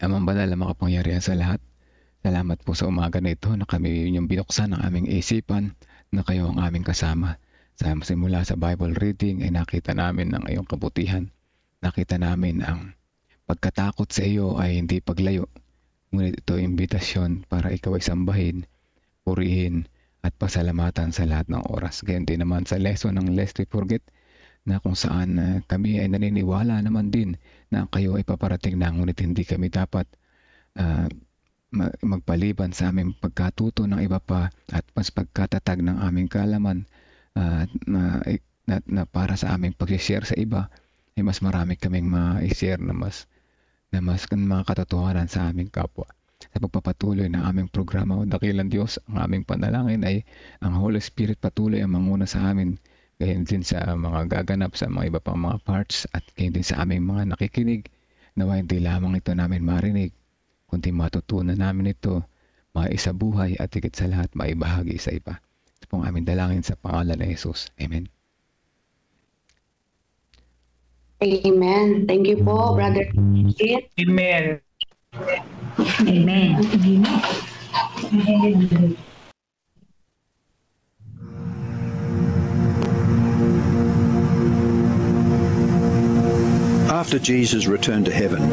Amang banal na makapangyarihan sa lahat, salamat po sa umaga na ito na kami yung binuksan ng aming isipan na kayo ang aming kasama. Sa simula sa Bible reading ay nakita namin ang iyong kabutihan. Nakita namin ang pagkatakot sa iyo ay hindi paglayo. Ngunit ito imbitasyon para ikaw ay sambahin, purihin, at pasalamatan sa lahat ng oras. Gayon din naman sa lesson ng Lest We Forget na kung saan kami ay naniniwala naman din na kayo ay paparating na, ngunit hindi kami dapat magpaliban sa aming pagkatuto ng iba pa at mas pagkatatag ng aming kaalaman na para sa aming pag-share sa iba ay mas marami kaming ma-share na mas mga katotohanan sa aming kapwa. Sa pagpapatuloy ng aming programa o dakilang Diyos, ang aming panalangin ay ang Holy Spirit patuloy ang manguna sa amin, gayon din sa mga gaganap sa mga iba pang mga parts at gayon din sa aming mga nakikinig, nawa hindi lamang ito namin marinig, kundi matutunan namin ito, maisabuhay at higit sa lahat maibahagi sa iba. Ito pong aming dalangin sa pangalan ni Jesus. Amen. Amen. Thank you po, Brother. Amen. Amen. Amen. After Jesus returned to heaven,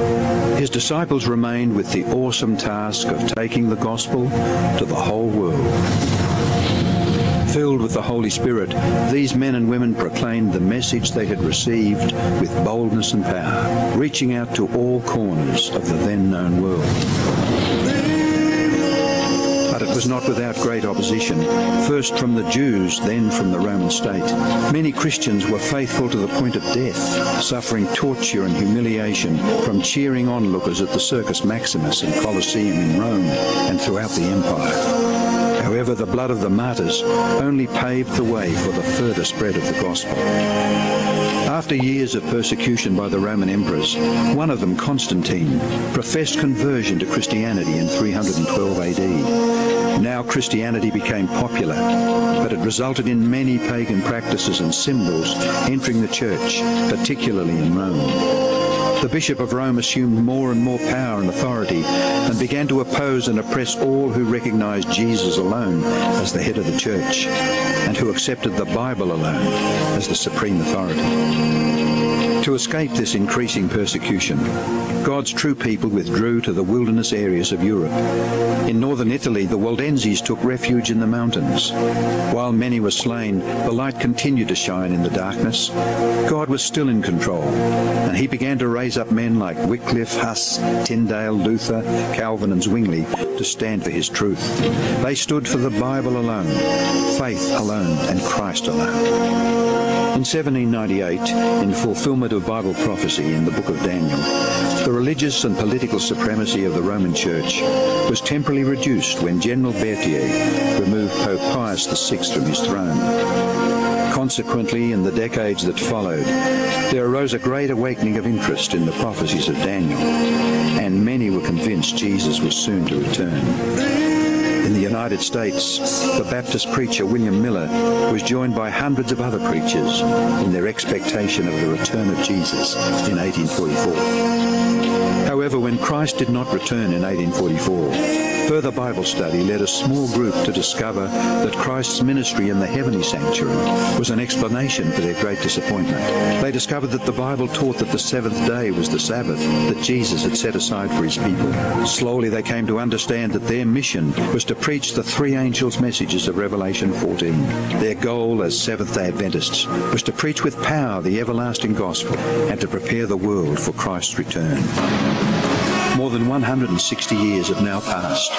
his disciples remained with the awesome task of taking the gospel to the whole world. Filled with the Holy Spirit, these men and women proclaimed the message they had received with boldness and power, reaching out to all corners of the then known world. But it was not without great opposition, first from the Jews, then from the Roman state. Many Christians were faithful to the point of death, suffering torture and humiliation from cheering onlookers at the Circus Maximus and Colosseum in Rome and throughout the empire. However, the blood of the martyrs only paved the way for the further spread of the gospel. After years of persecution by the Roman emperors, one of them, Constantine, professed conversion to Christianity in 312 AD. Now Christianity became popular, but it resulted in many pagan practices and symbols entering the church, particularly in Rome. The Bishop of Rome assumed more and more power and authority and began to oppose and oppress all who recognized Jesus alone as the head of the church and who accepted the Bible alone as the supreme authority. To escape this increasing persecution, God's true people withdrew to the wilderness areas of Europe. In northern Italy, the Waldenses took refuge in the mountains. While many were slain, the light continued to shine in the darkness. God was still in control, and he began to raise up men like Wycliffe, Huss, Tyndale, Luther, Calvin and Zwingli to stand for his truth. They stood for the Bible alone, faith alone, and Christ alone. In 1798, in fulfillment of Bible prophecy in the book of Daniel, the religious and political supremacy of the Roman Church was temporarily reduced when General Berthier removed Pope Pius VI from his throne. Consequently, in the decades that followed, there arose a great awakening of interest in the prophecies of Daniel, and many were convinced Jesus was soon to return. In the United States, the Baptist preacher William Miller was joined by hundreds of other preachers in their expectation of the return of Jesus in 1844. However, when Christ did not return in 1844, further Bible study led a small group to discover that Christ's ministry in the heavenly sanctuary was an explanation for their great disappointment. They discovered that the Bible taught that the seventh day was the Sabbath that Jesus had set aside for his people. Slowly they came to understand that their mission was to preach the three angels' messages of Revelation 14. Their goal as Seventh-day Adventists was to preach with power the everlasting gospel and to prepare the world for Christ's return. More than 160 years have now passed.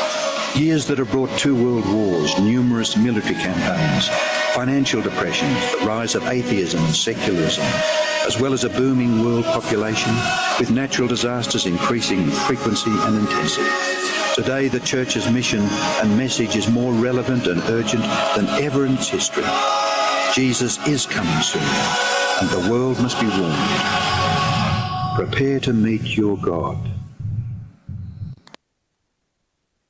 Years that have brought 2 world wars, numerous military campaigns, financial depressions, the rise of atheism and secularism, as well as a booming world population, with natural disasters increasing in frequency and intensity. Today, the Church's mission and message is more relevant and urgent than ever in its history. Jesus is coming soon, and the world must be warned. Prepare to meet your God.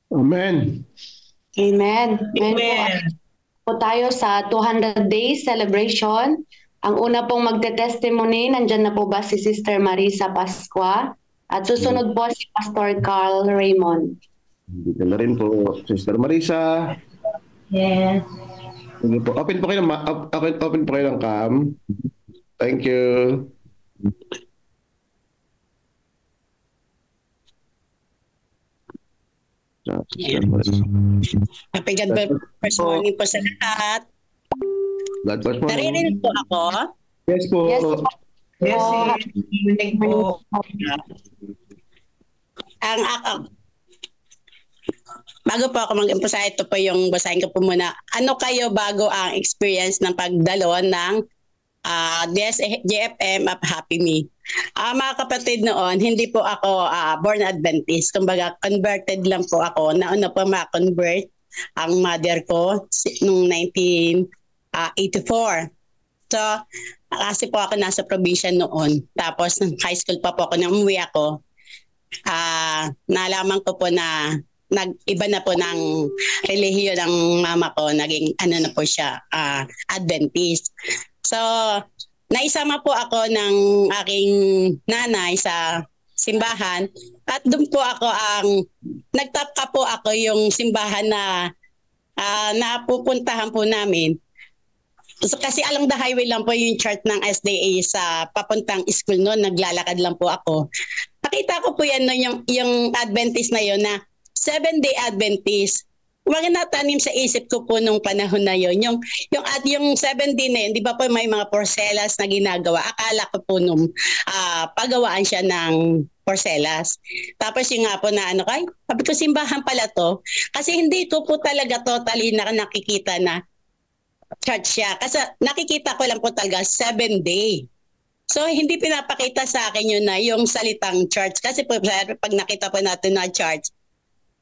Amen. Amen. Amen. Po tayo sa 200 days celebration. Ang una pong magte-testimony, nandyan na po ba si Sister Marisa Pascua? At susunod po si Pastor Carl Raymond. Dito na rin po, Sister Marisa. Yes. Sige po. Open po kayo ng cam. Thank you. Happy God first morning po sa lahat. God bless po. Naririnig po ako? Yes po. Yes po. Yes, evening po. Bago po ako mag-umpisa, ito po yung basahin ko po muna. Ano kayo bago ang experience ng pagdalo ng JFM of Happy Me? Mga kapatid, noon, hindi po ako born Adventist. Kumbaga, converted lang po ako. Nauna po ma-convert ang mother ko noong 1984. So, kasi po ako nasa probinsya noon. Tapos, high school pa po ako nang umuwi ako. Nalaman ko po na nag-iba na po ng relihiyon ng mama ko. Naging na po siya, Adventist. So, naisama po ako ng aking nanay sa simbahan at doon po ako nagtapka po ako yung simbahan na napupuntahan po namin. So, kasi along the highway lang po yung church ng SDA sa papuntang school noon. Naglalakad lang po ako. Nakita ko po yan no, yung Adventist na yon na 7-day Adventist. Mga natanim sa isip ko po nung panahon na yon. Yung 7-day na yun, di ba po may mga porcelas na ginagawa. Akala ko po nung pagawaan siya ng porcelas. Tapos yung nga po na sabi ko simbahan pala to. Kasi hindi ko po talaga totally nakikita na church siya. Kasi nakikita ko lang po talaga 7-day. So hindi pinapakita sa akin yun na yung salitang church. Kasi po pag nakita po natin na church,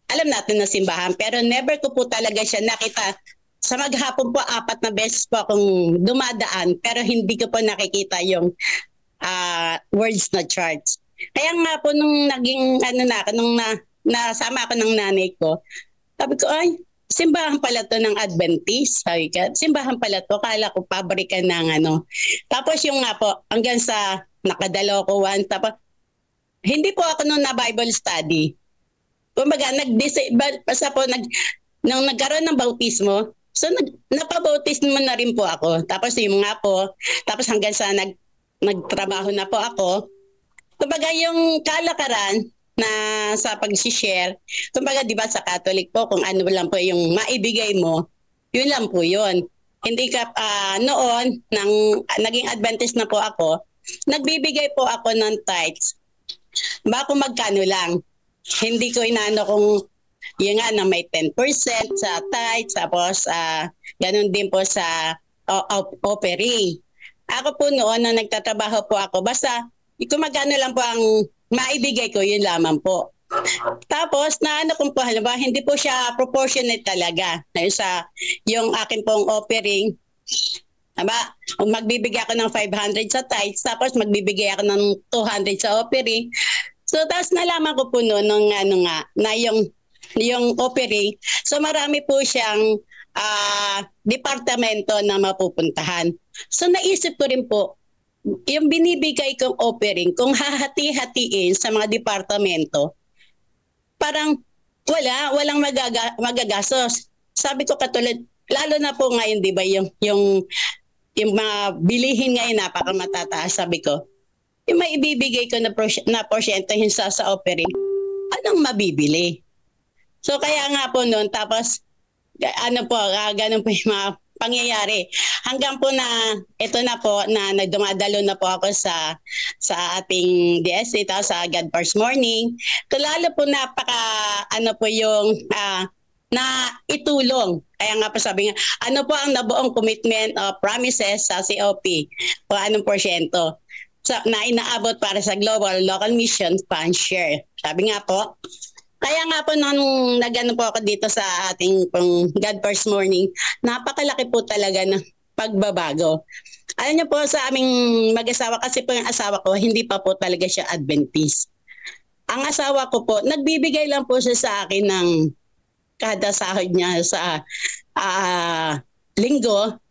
alam natin na simbahan, pero never ko po talaga siya nakita. Sa maghapon po, 4 na beses po akong dumadaan, pero hindi ko po nakikita yung words na church. Kaya nga po nung naging, nung nasama ako ng nanay ko, sabi ko, ay, simbahan pala to ng Adventist. Sabi ko, simbahan pala to, kala ko pabrikan ng Tapos yung nga po, hanggang sa nakadalo ko one, tapos hindi po ako nung na Bible study. Kumbaga, nung nagkaroon ng bautismo, so napabautismo na rin po ako. Tapos yung nga po, tapos hanggang sa nagtrabaho na po ako, kumbaga yung kalakaran na sa pag-share, kumbaga di ba sa Catholic po, kung ano lang po yung maibigay mo, yun lang po yun. Hindi ka, noon, naging Adventist na po ako, nagbibigay po ako ng tithes. Bako magkano lang. Hindi ko inaano kung yun nga na may 10% sa tithes, tapos ganun din po sa offering. Ako po noon na nagtatrabaho po ako, basta kung magkano lang po ang maibigay ko, yun lamang po. Tapos naano kung po halimbawa, hindi po siya proportionate talaga. Yung akin pong offering, magbibigay ako ng 500 sa tithes, tapos magbibigay ako ng 200 sa offering. So, tapos nalaman ko po noon na yung offering. So, marami po siyang departamento na mapupuntahan. So, naisip ko rin po, yung binibigay kong offering, kung hahati-hatiin sa mga departamento, parang walang magagastos. Sabi ko katulad, lalo na po ngayon, di ba, yung mga bilihin ngayon napakamatataas, sabi ko, yung may ibibigay ko na porsyento sa offering, anong mabibili? So kaya nga po noon, tapos ganun po yung mga pangyayari. Hanggang po na, ito na po, na nagdumadalo na po ako sa ating DSC, sa God First Morning. So lalo po yung na itulong. Kaya nga po sabi nga, ano po ang nabuong commitment of promises sa COP? O anong porsyento? So, na inaabot para sa Global Local Mission Fund Share. Sabi nga po, kaya nga po nung nagano po ako dito sa ating God First Morning, napakalaki po talaga ng pagbabago. Alam niyo po sa aming mag-asawa, kasi po yung asawa ko, hindi pa po talaga siya Adventist. Ang asawa ko po, nagbibigay lang po siya sa akin ng kada sahod niya sa linggo.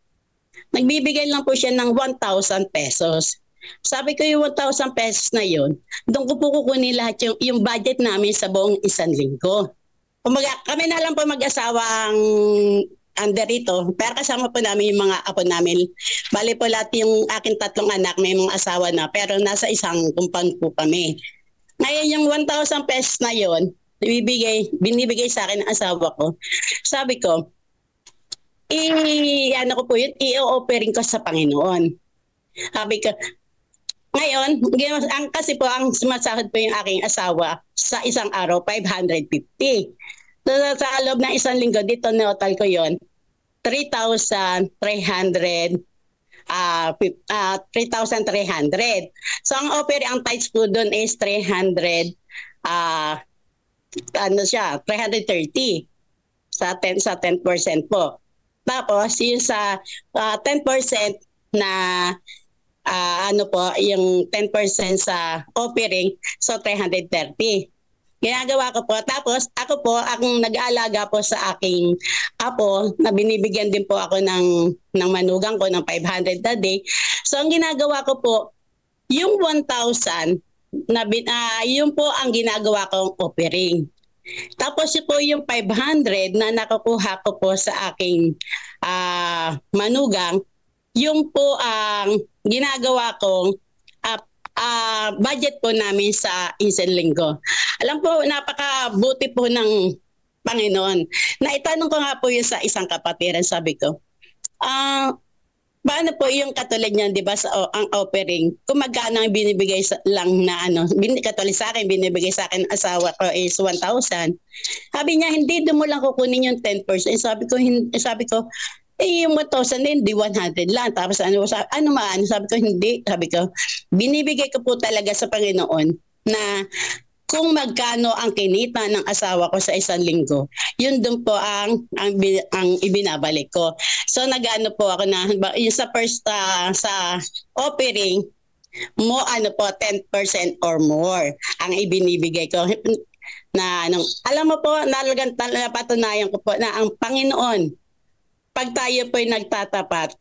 Nagbibigay lang po siya ng 1,000 pesos. Sabi ko yung 1,000 pesos na yun, doon ko po kukunin lahat yung budget namin sa buong isang linggo. Kami na lang po mag-asawang under ito, pero kasama po namin yung mga apo namin. Bali po lahat yung aking 3 anak, may mga asawa na, pero nasa isang kumpang po kami. Ngayon yung 1,000 pesos na yun, binibigay sa akin ng asawa ko. Sabi ko, i-offering ko sa Panginoon. Sabi ko, ngayon, kasi po ang sumasahod po yung aking asawa sa isang araw, 550. So, sa loob ng isang linggo, dito na-total ko yon 3,300. So, ang ang tithes po doon is 300, 330 sa 10% po. Tapos, yung sa 10% na yung 10% sa offering, so 330. Ginagawa ko po. Tapos ako po, ang nag-aalaga po sa aking apo, na binibigyan din po ako ng manugang ko ng 500 a day. So ang ginagawa ko po, yung 1,000, yun po ang ginagawa kong offering. Tapos yun po yung 500 na nakukuha ko po sa aking manugang, yung po ang ginagawa kong budget po namin sa isang linggo. Alam po, napakabuti po ng Panginoon. Naitanong ko nga po yun sa isang kapatiran, sabi ko, paano po yung katulad niyan, di ba, ang offering, kung magkano ang binibigay lang na katulad sa akin, binibigay sa akin asawa ko is 1,000. Sabi niya, hindi, doon mo lang kukunin yung 10%. Sabi ko, yung 1,000 din, di 100 lang. Tapos sabi ko, hindi. Sabi ko, binibigay ko po talaga sa Panginoon na kung magkano ang kinita ng asawa ko sa isang linggo, yun doon po ang ibinabalik ko. So nag-ano po ako na yung sa first sa offering mo 10% or more ang ibinibigay ko na alam mo po, nalagang patunayan ko po na ang Panginoon, pag tayo po ay nagtatapat,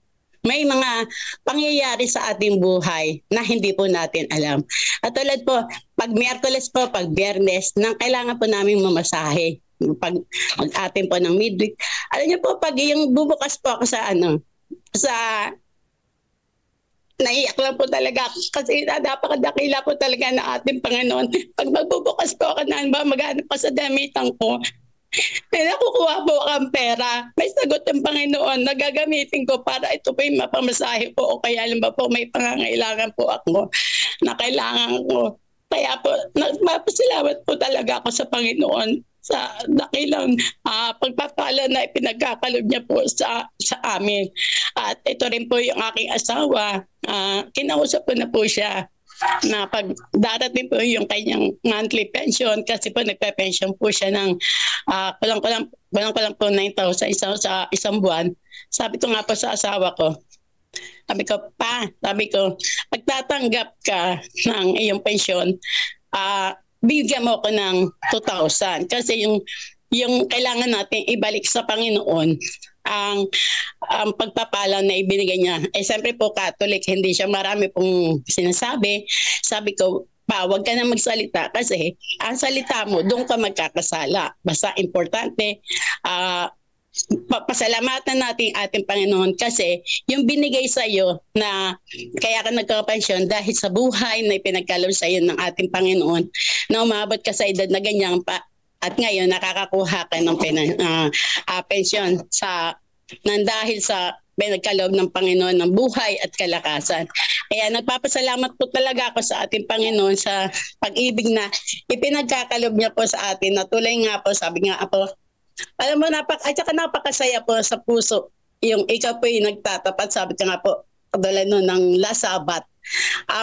may mga pangyayari sa ating buhay na hindi po natin alam. At tulad po, pag Miyerkules po, pag Biyernes, kailangan po namin mamasahe. Pag atin po ng midweek. Alam niyo po, pag yung bubukas po ako naiyak lang po talaga kasi napakadakila po talaga na ating Panginoon. Pag magbubukas po ako na maghanap pa sa damitan ko, may nakukuha po ang pera. May sagot ng Panginoon na gagamitin ko para ito po yung mapamasahe po o kaya alam po may pangangailangan po ako na kailangan ko. Kaya po, nagpapasalamat po talaga ako sa Panginoon sa dakilang pagpapala na ipinagkakalob niya po sa amin. At ito rin po yung aking asawa. Kinausap ko na po siya na pag darating po yung kanyang monthly pension kasi po nagpe-pension po siya ng kulang po 9,000 sa isang buwan. Sabi ko nga po sa asawa ko, sabi ko, pagtatanggap ka ng iyong pension, bigyan mo ko ng 2,000 kasi yung kailangan natin ibalik sa Panginoon ang pagpapala na ibinigay niya. Siyempre po Catholic, hindi siya marami pong sinasabi. Sabi ko, wag ka na magsalita kasi ang salita mo, doon ka magkakasala. Basta importante, pasalamatan natin ating Panginoon kasi yung binigay sa iyo na kaya ka nagkapensyon dahil sa buhay na ipinagkaloob sa iyo ng ating Panginoon na umabot ka sa edad na ganyan pa at ngayon nakakakuha ka ng pensyon dahil sa pinagkaloob ng Panginoon ng buhay at kalakasan. Kaya nagpapasalamat po talaga ako sa ating Panginoon sa pag-ibig na ipinagkakaloob niya po sa atin na tulay nga po, sabi nga po, alam mo, at saka napakasaya po sa puso yung ikaw po yung nagtatapat, sabi ko nga po, kadala no ng last Sabbath.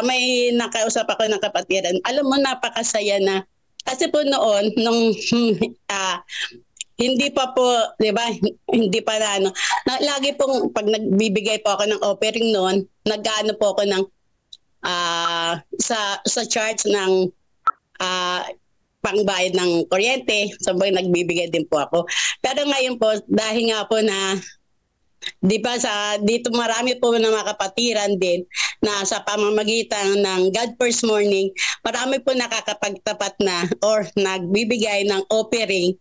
May nakausap ako ng kapatiran. Alam mo, napakasaya na kasi po noon, nung hindi pa po, di ba, hindi pa lagi pong pag nagbibigay po ako ng offering noon, nag-ano po ako ng sa charge ng pangbayad ng kuryente, sabay nagbibigay din po ako. Pero ngayon po, dahil nga po na di ba dito marami po na mga kapatiran din na sa pamamagitan ng God First Morning, marami po nakakapagtapat na or nagbibigay ng offering.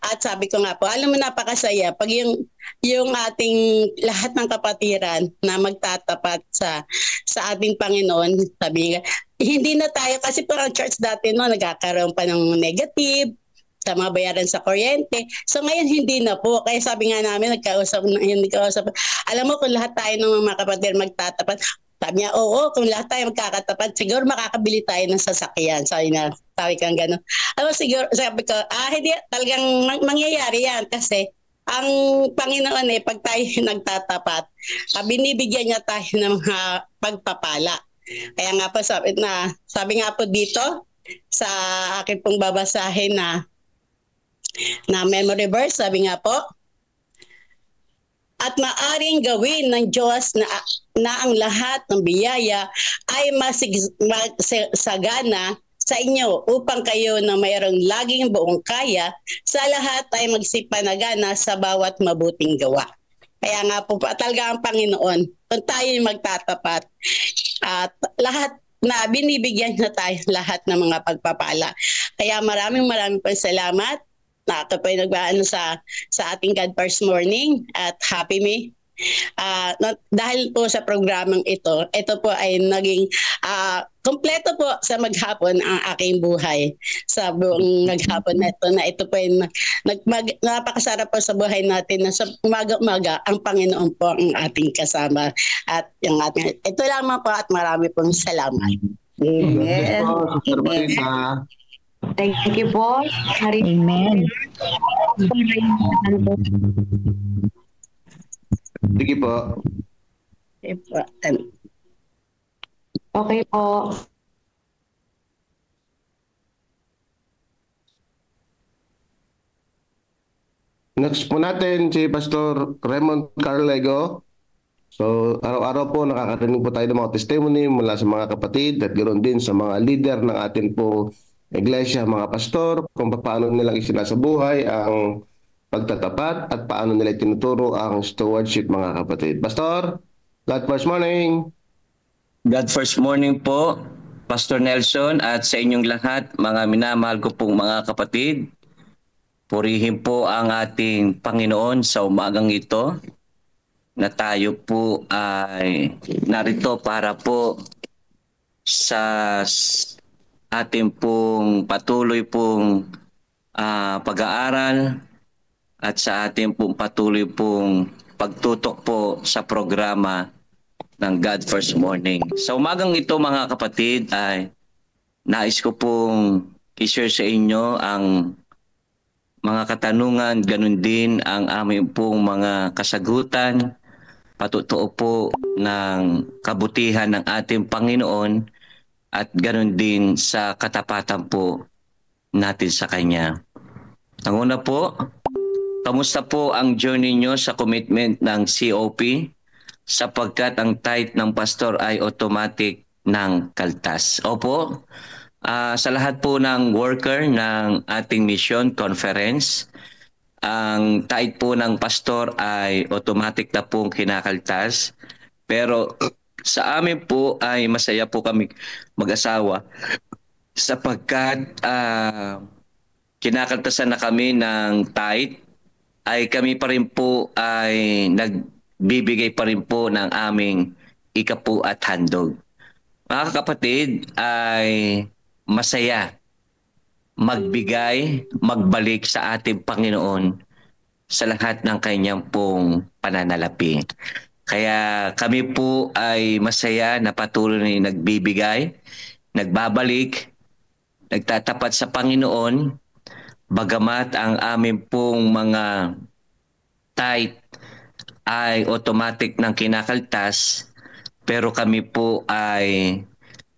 At sabi ko nga po, alam mo, napakasaya pag yung ating lahat ng kapatiran na magtatapat sa ating Panginoon. Sabi nga, hindi na tayo kasi po ang church dati nagkakaroon pa ng negative sa mga bayaran sa kuryente. So ngayon hindi na po. Kaya sabi nga namin, nagkausap. Alam mo, kung lahat tayo ng mga kapatid magtatapat, sabi niya, oo, kung lahat tayo magkakatapat, siguro makakabili tayo ng sasakyan. Sabi kang gano'n. Alam mo, siguro, sabi ko, hindi, talagang mangyayari yan kasi ang Panginoon pag tayo nagtatapat, binibigyan niya tayo ng mga pagpapala. Kaya nga po, sabi nga po dito, sa akin pong babasahin na memory verse, sabi nga po, at maaring gawin ng Diyos na ang lahat ng biyaya ay magsagana sa inyo upang kayo na mayroong laging buong kaya sa lahat ay magsipanagana sa bawat mabuting gawa. Kaya nga po talaga ang Panginoon, kung tayo magtatapat at lahat na binibigyan na tayo lahat ng mga pagpapala. Kaya maraming pong salamat na ako po nagbaano sa ating God First Morning at Happy Me Dahil po sa programang ito po ay naging kompleto po sa maghapon ang aking buhay. Sa buong maghapon na ito po ay napakasarap po sa buhay natin na sa umaga-umaga ang Panginoon po ang ating kasama. At yung ating, ito lamang po at marami pong salamat. Amen. Amen. Thank you po. Amen. Sige po. Okay po. Next po natin si Pastor Raymond Carlego. So, araw-araw po nakakarinig po tayo ng mga testimony mula sa mga kapatid at ganoon din sa mga leader ng atin pong iglesia, mga pastor, kung paano nilang isinasabuhay ang pagtatapat at paano nila tinuturo ang stewardship, mga kapatid. Pastor, God first morning. God first morning po, Pastor Nelson, at sa inyong lahat, mga minamahal ko pong mga kapatid. Purihin po ang ating Panginoon sa umagang ito na tayo po ay narito para po sa ating pong patuloy pong pag-aaral at sa ating pong patuloy pong pagtutok po sa programa ng God First Morning. Sa umagang ito, mga kapatid, ay nais ko pong i-share sa inyo ang mga katanungan, ganun din ang aming pong mga kasagutan, patutuo po ng kabutihan ng ating Panginoon at ganoon din sa katapatan po natin sa Kanya. Ang una po, kamusta po ang journey nyo sa commitment ng COP sapagkat ang tithe ng pastor ay automatic ng kaltas? Opo, sa lahat po ng worker ng ating mission conference, ang tithe po ng pastor ay automatic na pong kinakaltas. Pero sa amin po ay masaya po kami mag-asawa sapagkat kinakaltasan na kami ng tithe, ay kami pa rin po ay nagbibigay pa rin po ng aming ikapu at handog. Mga kapatid, ay masaya magbigay, magbalik sa ating Panginoon sa lahat ng kanyang pong pananalapi. Kaya kami po ay masaya na patuloy na nagbibigay, nagbabalik, nagtatapat sa Panginoon, bagamat ang aming pong mga tithe ay automatic ng kinakaltas, pero kami po ay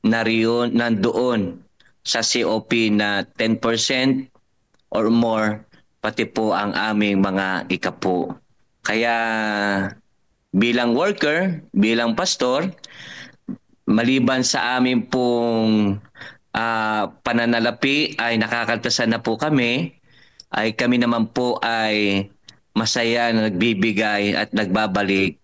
nandoon sa COP na 10% or more, pati po ang aming mga ikapu. Kaya bilang worker, bilang pastor, maliban sa aming pong pananalapi ay nakakaltasan na po kami, ay kami naman po ay masaya na nagbibigay at nagbabalik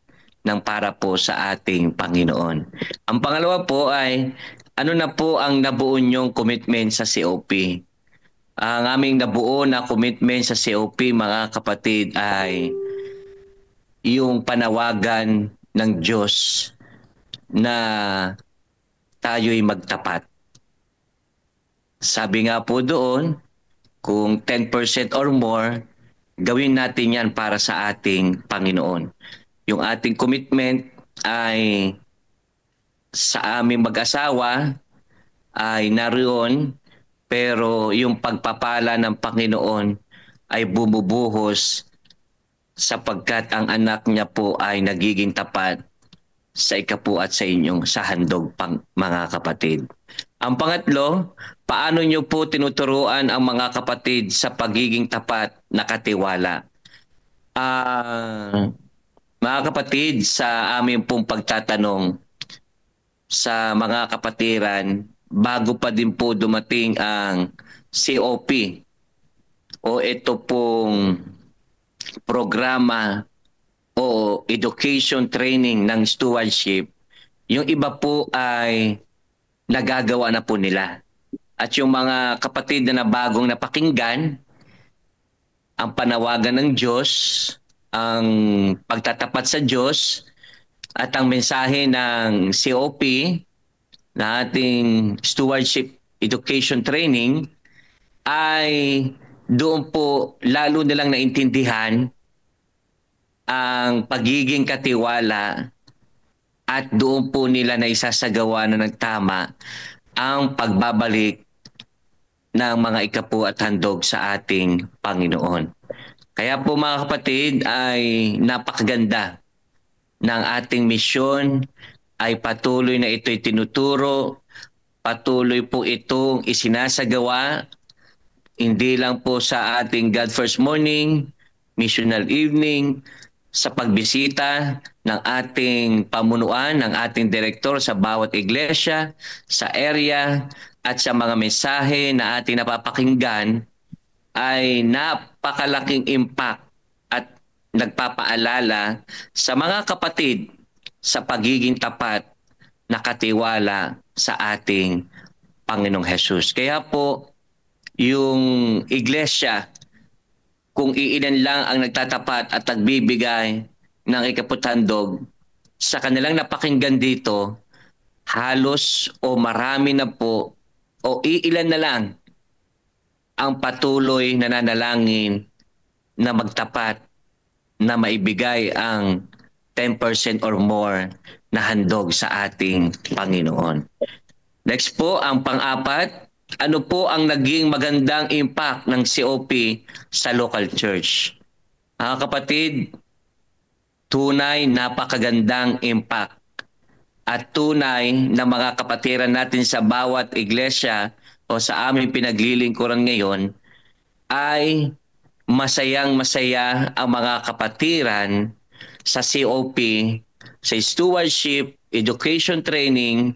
ng para po sa ating Panginoon. Ang pangalawa po ay ano na po ang nabuo niyong commitment sa COP? Ang aming nabuo na commitment sa COP, mga kapatid, ay yung panawagan ng Diyos na tayo'y magtapat. Sabi nga po doon, kung 10% or more, gawin natin yan para sa ating Panginoon. Yung ating commitment ay sa aming mag-asawa ay naroon, pero yung pagpapala ng Panginoon ay bumubuhos sapagkat ang anak niya po ay nagiging tapat sa ikapu at sa inyong sa handog, mga kapatid. Ang pangatlo, paano niyo po tinuturuan ang mga kapatid sa pagiging tapat na katiwala? Mga kapatid, sa aming pong pagtatanong sa mga kapatiran, bago pa din po dumating ang COP o ito pong programa o education training ng stewardship, yung iba po ay nagagawa na po nila. At yung mga kapatid na bagong napakinggan ang panawagan ng Diyos ang pagtatapat sa Diyos at ang mensahe ng COP na ating Stewardship Education Training ay doon po lalo nilang naintindihan ang pagiging katiwala at doon po nila na isasagawa na nagtama ang pagbabalik ng mga ikapu at handog sa ating Panginoon. Kaya po mga kapatid ay napakaganda ng ating misyon ay patuloy na ito'y tinuturo, patuloy po itong isinasagawa, hindi lang po sa ating God First Morning, Missional Evening, sa pagbisita ng ating pamunuan, ng ating direktor sa bawat iglesia, sa area, at sa mga mensahe na ating napapakinggan, ay napakalaking impact at nagpapaalala sa mga kapatid sa pagiging tapat na katiwala sa ating Panginoong Hesus. Kaya po, yung iglesia, kung iilan lang ang nagtatapat at nagbibigay ng ikaputhandog, sa kanilang napakinggan dito, halos o marami na po o iilan na lang ang patuloy na nanalangin na magtapat na maibigay ang 10% or more na handog sa ating Panginoon. Next po, ang pang-apat, ano po ang naging magandang impact ng COP sa local church? Mga kapatid, tunay napakagandang impact at tunay na mga kapatiran natin sa bawat iglesia o sa aming pinaglilingkuran ngayon ay masayang-masaya ang mga kapatiran sa COP, sa Stewardship, Education Training,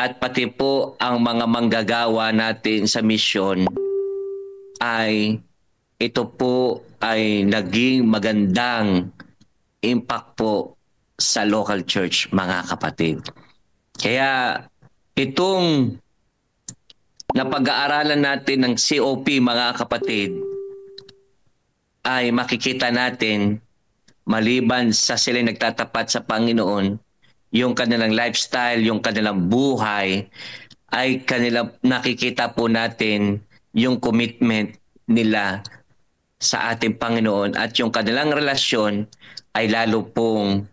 at pati po ang mga manggagawa natin sa misyon ay ito po ay naging magandang impact po sa local church, mga kapatid. Kaya itong napag-aaralan natin ng COP, mga kapatid, ay makikita natin maliban sa sila nagtatapat sa Panginoon, yung kanilang lifestyle, yung kanilang buhay, ay kanilang nakikita po natin yung commitment nila sa ating Panginoon at yung kanilang relasyon ay lalo pong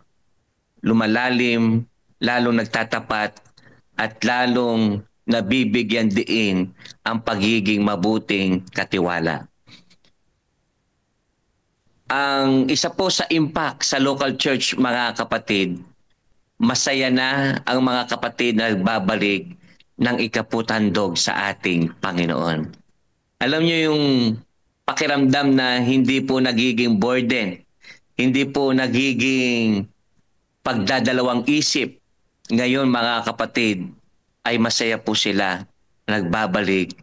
lumalalim, lalong nagtatapat at lalong nabibigyan diin ang pagiging mabuting katiwala. Ang isa po sa impact sa local church, mga kapatid, masaya na ang mga kapatid na nagbabalik ng ikaputhandog sa ating Panginoon. Alam niyo yung pakiramdam na hindi po nagiging burden, hindi po nagiging pagdadalawang isip. Ngayon, mga kapatid, ay masaya po sila, nagbabalik,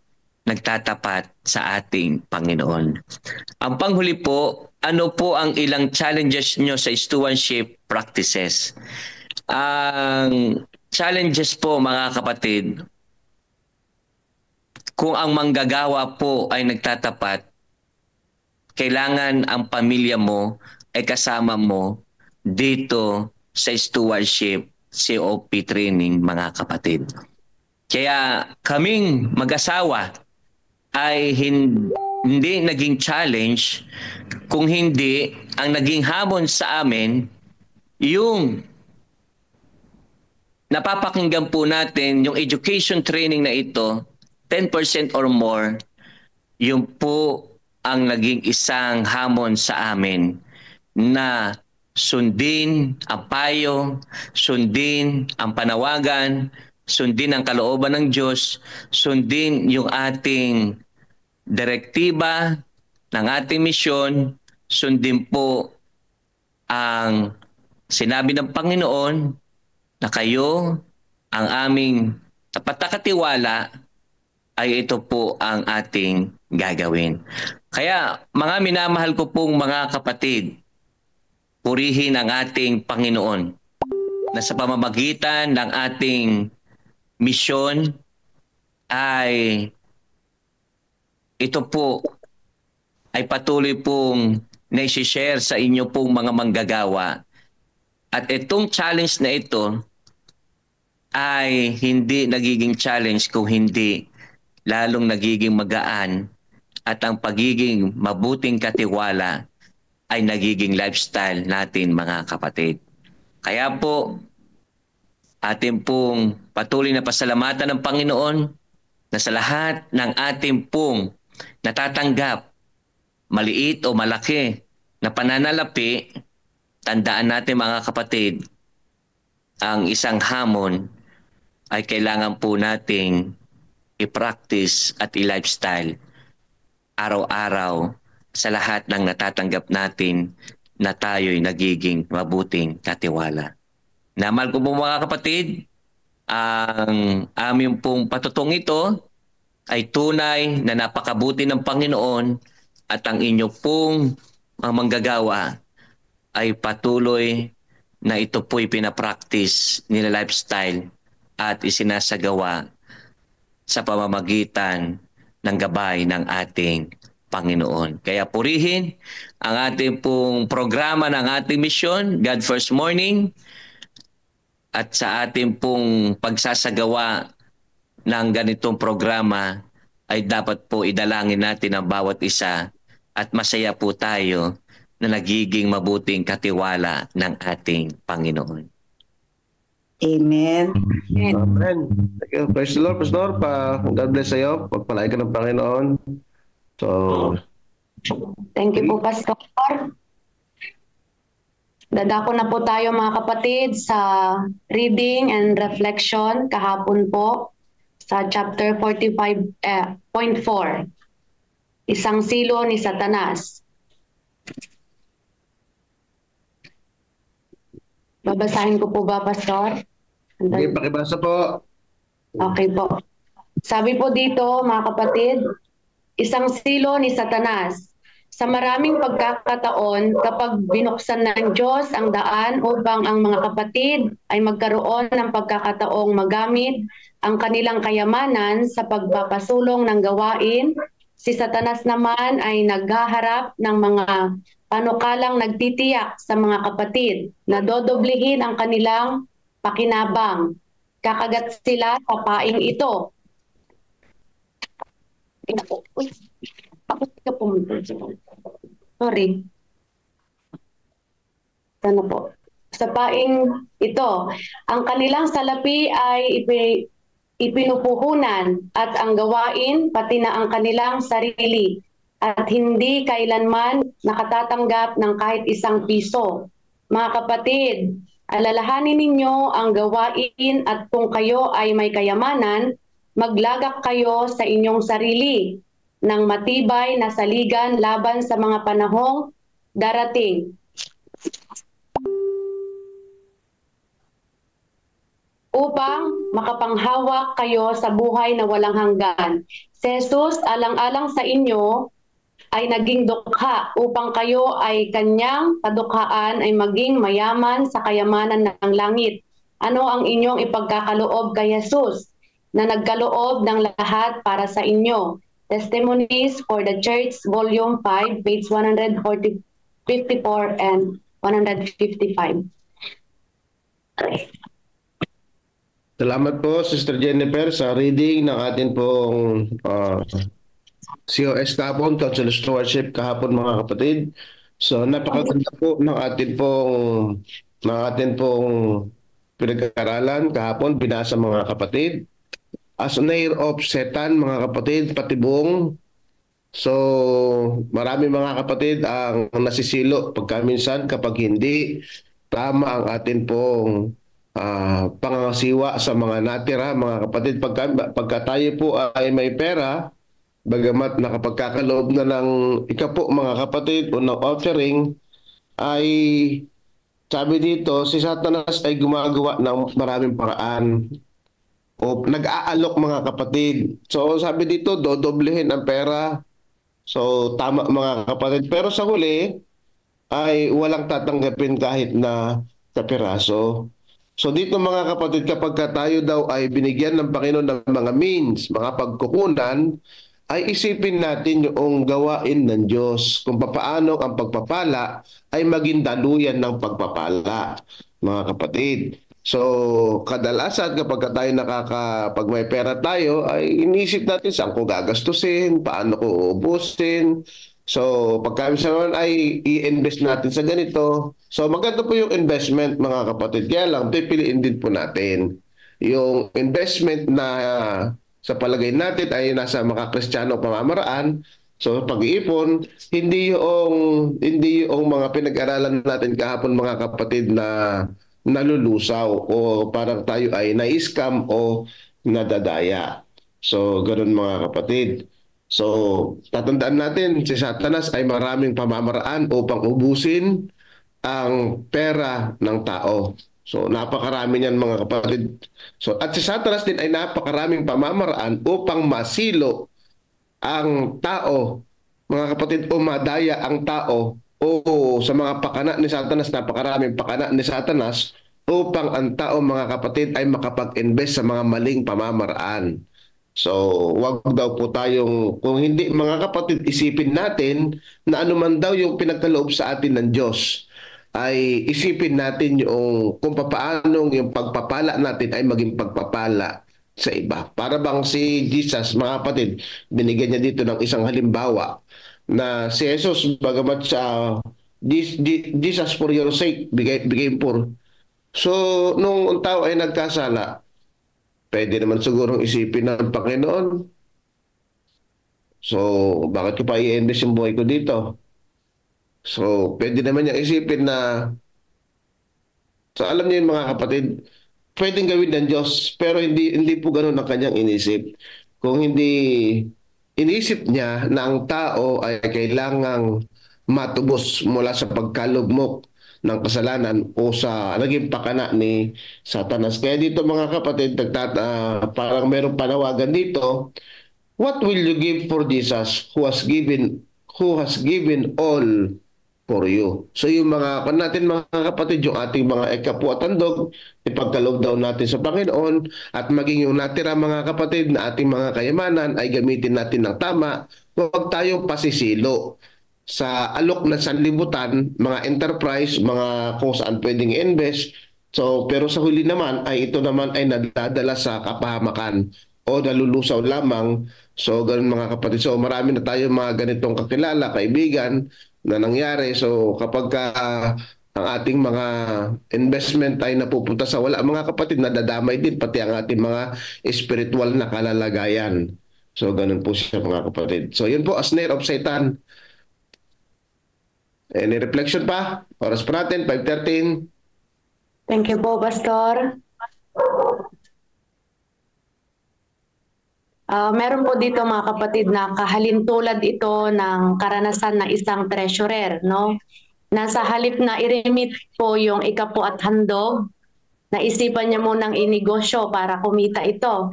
nagtatapat sa ating Panginoon. Ang panghuli po, ano po ang ilang challenges nyo sa stewardship practices? Ang challenges po, mga kapatid, kung ang manggagawa po ay nagtatapat, kailangan ang pamilya mo ay kasama mo dito sa stewardship COP training, mga kapatid. Kaya kaming mag-asawa ay hindi naging challenge, kung hindi ang naging hamon sa amin yung napapakinggan po natin yung education training na ito, 10% or more, yung po ang naging isang hamon sa amin na sundin ang payo, sundin ang panawagan, sundin ang kalooban ng Diyos, sundin yung ating direktiba ng ating misyon, sundin po ang sinabi ng Panginoon na kayo ang aming tapat na katiwala, ay ito po ang ating gagawin. Kaya mga minamahal ko pong mga kapatid, purihin ang ating Panginoon na sa pamamagitan ng ating misyon ay ito po ay patuloy pong na isi-share sa inyo pong mga manggagawa. At itong challenge na ito ay hindi nagiging challenge kung hindi lalong nagiging magaan at ang pagiging mabuting katiwala ay nagiging lifestyle natin mga kapatid. Kaya po, atin pong patuloy na pasalamatan ng Panginoon na sa lahat ng ating pong natatanggap, maliit o malaki, na pananalapi, tandaan natin mga kapatid, ang isang hamon ay kailangan po nating i-practice at i-lifestyle araw-araw sa lahat ng natatanggap natin na tayo'y nagiging mabuting katiwala. Namal ko po mga kapatid, ang aming pong patutong ito ay tunay na napakabuti ng Panginoon at ang inyo pong mga manggagawa ay patuloy na ito po'y pinapractice nila lifestyle at isinasagawa sa pamamagitan ng gabay ng ating Panginoon. Kaya purihin ang ating pong programa ng ating misyon, God First Morning, at sa ating pong pagsasagawa ng ganitong programa ay dapat po idalangin natin ang bawat isa at masaya po tayo na nagiging mabuting katiwala ng ating Panginoon. Amen. Amen. Thank you. Praise the Lord, Pastor. God bless sa iyo. Pagpalain ka ng Panginoon. So, Thank you po, Pastor. Dadako na po tayo mga kapatid sa reading and reflection kahapon po sa chapter 45.4. Isang silo ni Satanas. Babasahin ko po ba, Pastor? okay, pakibasa po. Okay po. Sabi po dito, mga kapatid, isang silo ni Satanas. Sa maraming pagkakataon, kapag binuksan ng Diyos ang daan upang ang mga kapatid ay magkaroon ng pagkakataong magamit ang kanilang kayamanan sa pagpapasulong ng gawain, si Satanas naman ay naghaharap ng mga panukalang nagtitiyak sa mga kapatid na dodoblihin ang kanilang pakinabang. Kakagat sila sa paing ito. Uy, bakit ka pumunta? Sorry. Ano po? Sa paing ito, ang kanilang salapi ay ipinupuhunan at ang gawain pati na ang kanilang sarili at hindi kailanman nakatatanggap ng kahit isang piso. Mga kapatid, alalahanin ninyo ang gawain at kung kayo ay may kayamanan, maglagak kayo sa inyong sarili ng matibay na saligan laban sa mga panahong darating. Upang makapanghawak kayo sa buhay na walang hanggan. Si Jesus, alang-alang sa inyo, ay naging dukha upang kayo ay kanyang padukhaan ay maging mayaman sa kayamanan ng langit. Ano ang inyong ipagkakaloob kay Jesus na nagkaloob ng lahat para sa inyo? Testimonies for the Church, Volume 5, page 154 and 155. Salamat po, Sister Jennifer, sa reading ng atin pong COS kahapon, Council of Stewardship kahapon mga kapatid. So napakaganda po ng atin pong pinag-aaralan kahapon, binasa mga kapatid. As an heir of Satan mga kapatid, patibong. So marami mga kapatid ang nasisilo pagkaminsan kapag hindi tama ang atin pong pangangasiwa sa mga natira mga kapatid. Pagka tayo po ay may pera, bagamat nakapagkakaloob na ng ikapo mga kapatid o ng offering, ay sabi dito si Satanas ay gumagawa ng maraming paraan o nag-aalok mga kapatid. So sabi dito dodoblehin ang pera. So tama mga kapatid, pero sa huli ay walang tatanggapin kahit na sa piraso. So dito mga kapatid, kapag tayo daw ay binigyan ng Panginoon ng mga means, mga pagkukunan, ay isipin natin yung gawain ng Diyos, kung papaano ang pagpapala ay maging daluyan ng pagpapala, mga kapatid. So, kadalasan kapag tayo pag may pera tayo, ay iniisip natin saan ko gagastusin, paano ko uubusin. So, pagka naman ay i-invest natin sa ganito. So, maganda po yung investment, mga kapatid. Kaya lang, pipiliin din po natin yung investment na sa palagay natin ay nasa mga Kristiyano pamamaraan. So, pag-iipon, hindi yung mga pinag-aralan natin kahapon, mga kapatid, na nalulusaw o parang tayo ay na-scam o nadadaya. So, ganun, mga kapatid. So, tatandaan natin, si Satanas ay maraming pamamaraan upang ubusin ang pera ng tao. So, napakarami niyan, mga kapatid. So, at si Satanas din ay napakaraming pamamaraan upang masilo ang tao, mga kapatid, o madaya ang tao, o sa mga pakana ni Satanas, napakaraming pakana ni Satanas upang ang tao, mga kapatid, ay makapag-invest sa mga maling pamamaraan. So, wag daw po tayong, kung hindi, mga kapatid, isipin natin na anuman daw yung pinagkaloob sa atin ng Diyos, ay isipin natin yung kung paano yung pagpapala natin ay maging pagpapala sa iba. Para bang si Jesus, mga kapatid, binigyan niya dito ng isang halimbawa na si Jesus, bagamat sa Jesus for your sake became poor. So, nung ang tao ay nagkasala, pwede naman sigurong isipin ng Panginoon, so, bakit ko pa i-invest yung buhay ko dito? So, pwede naman niya isipin na, so alam niyo yung mga kapatid, pwedeng gawin ng Diyos, pero hindi po ganun ang kanyang inisip. Kung hindi inisip niya na ang tao ay kailangang matubos mula sa pagkalugmok ng kasalanan o sa naging pakana ni Satanas. Kaya dito, mga kapatid, parang merong panawagan dito, what will you give for Jesus who has given all for you? So yung mga natin, mga kapatid, yung ating mga ikapu at handog, ipagkaloob daw natin sa Panginoon, at maging yung natira, mga kapatid, na ating mga kayamanan ay gamitin natin ng tama. Huwag tayong pasisilo sa alok na sanlibutan, mga enterprise, mga kung saan pwedeng invest. So, pero sa huli naman ay ito naman ay nadadala sa kapahamakan o nalulusaw lamang. So, ganun, mga kapatid. So, marami na tayo mga ganitong kakilala, kaibigan na nangyari. So, kapag ang ating mga investment ay napupunta sa wala, mga kapatid, nadadamay din pati ang ating mga spiritual na kalalagayan. So, ganun po siya, mga kapatid. So, yun po, a snare of Satan. Any reflection pa? Oras pa natin, 5:13. Thank you po, Pastor. Meron po dito, mga kapatid, na kahalintulad ito ng karanasan na isang treasurer, no? Nasa halip na i-remit po yung ikapu at handog, naisipan niya munang inegosyo para kumita ito.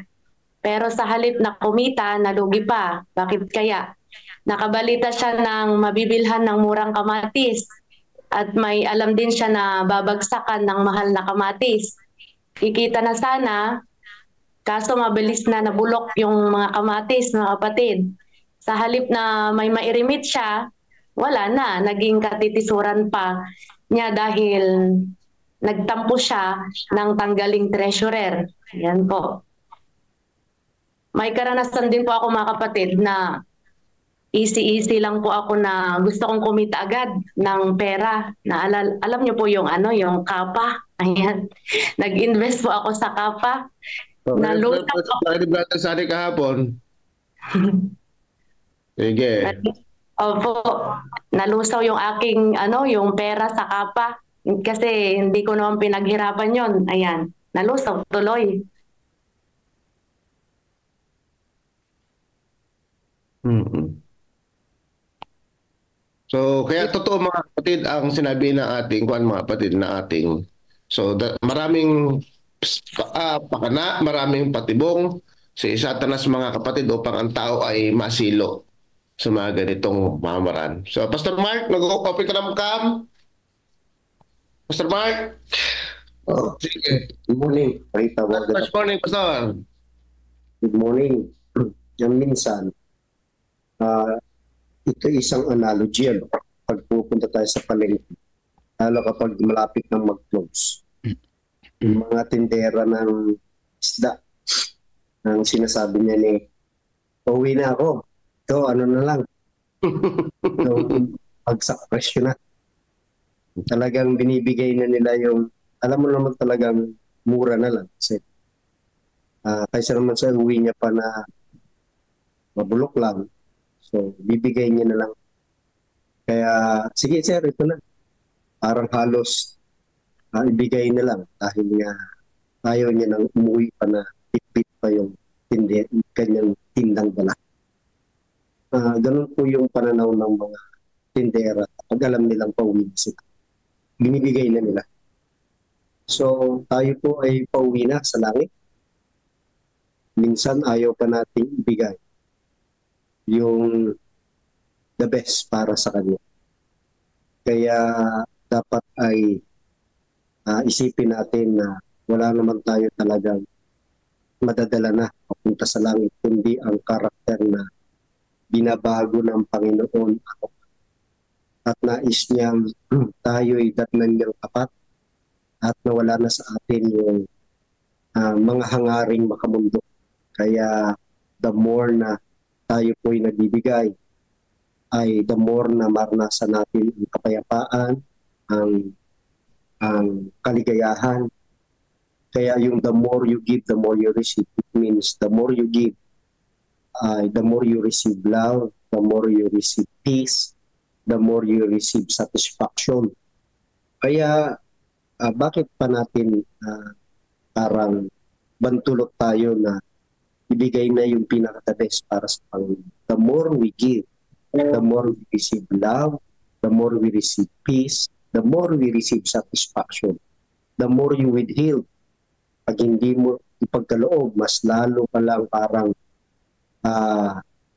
Pero sa halip na kumita, nalugi pa. Bakit kaya? Nakabalita siya ng mabibilhan ng murang kamatis at may alam din siya na babagsakan ng mahal na kamatis. Kikita na sana, kaso mabilis na nabulok yung mga kamatis, mga kapatid. Sa halip na may mairimit siya, wala na, naging katitisuran pa niya dahil nagtampo siya ng tanggaling treasurer. Yan po. May karanasan din po ako, mga kapatid, na easy lang po ako na gusto kong kumita agad ng pera. Na alam niyo po yung yung kapa. Ayan. Nag-invest po ako sa kapa. Nalutang po. Sa kahapon. Sige. Opo. Nalusaw yung aking yung pera sa kapa. Kasi hindi ko naman pinaghirapan yon. Ayan. Nalusaw tuloy. So, kaya totoo, mga kapatid, ang sinabi ng ating mga kapatid na ating. So, maraming pakana, maraming patibong si Satanas, mga kapatid, upang ang tao ay masilo sa mga ganitong mamaran. So, Pastor Mark, nag-open ka ng cam? Pastor Mark? Oh, sige. Good morning. Good morning, Pastor. Good morning. Yung minsan, ito isang analogy, ano? Pag pupunta tayo sa palengke, lalo kapag malapit ng mag-close. Yung mga tindera ng isda, ang sinasabi niya ni, pauwi na ako. Ito, ano na lang. So, pagsak presyo na. Talagang binibigay na nila yung, alam mo naman talagang mura na lang. Kasi, kaysa naman sa uwi niya pa na mabulok lang. So, bibigay niya na lang. Kaya, sige sir, ito na. Parang halos ibigay na lang dahil nga ayaw niya nang umuwi pa na pitpit pa yung kanyang tindang dala. Ganun po yung pananaw ng mga tindera pag alam nilang pauwi na sila. Binibigay na nila. So, tayo po ay pauwi na sa langit. Minsan ayaw pa natin ibigay yung the best para sa kanya. Kaya dapat ay isipin natin na wala naman tayo talagang madadala na papunta sa langit, kundi ang karakter na binabago ng Panginoon at nais niyang tayo'y datnan niyang tapat at nawala na sa atin yung mga hangaring makamundo. Kaya the more na tayo po'y nagbibigay, ay the more na maranasan natin ang kapayapaan, ang kaligayahan. Kaya yung the more you give, the more you receive. It means the more you give, the more you receive love, the more you receive peace, the more you receive satisfaction. Kaya bakit pa natin parang bantulot tayo na ibigay na yung pinaka-the best para sa Panginoon. The more we give, the more we receive love, the more we receive peace, the more we receive satisfaction, the more you withhold. Pag hindi mo ipagkaloob, mas lalo ka lang parang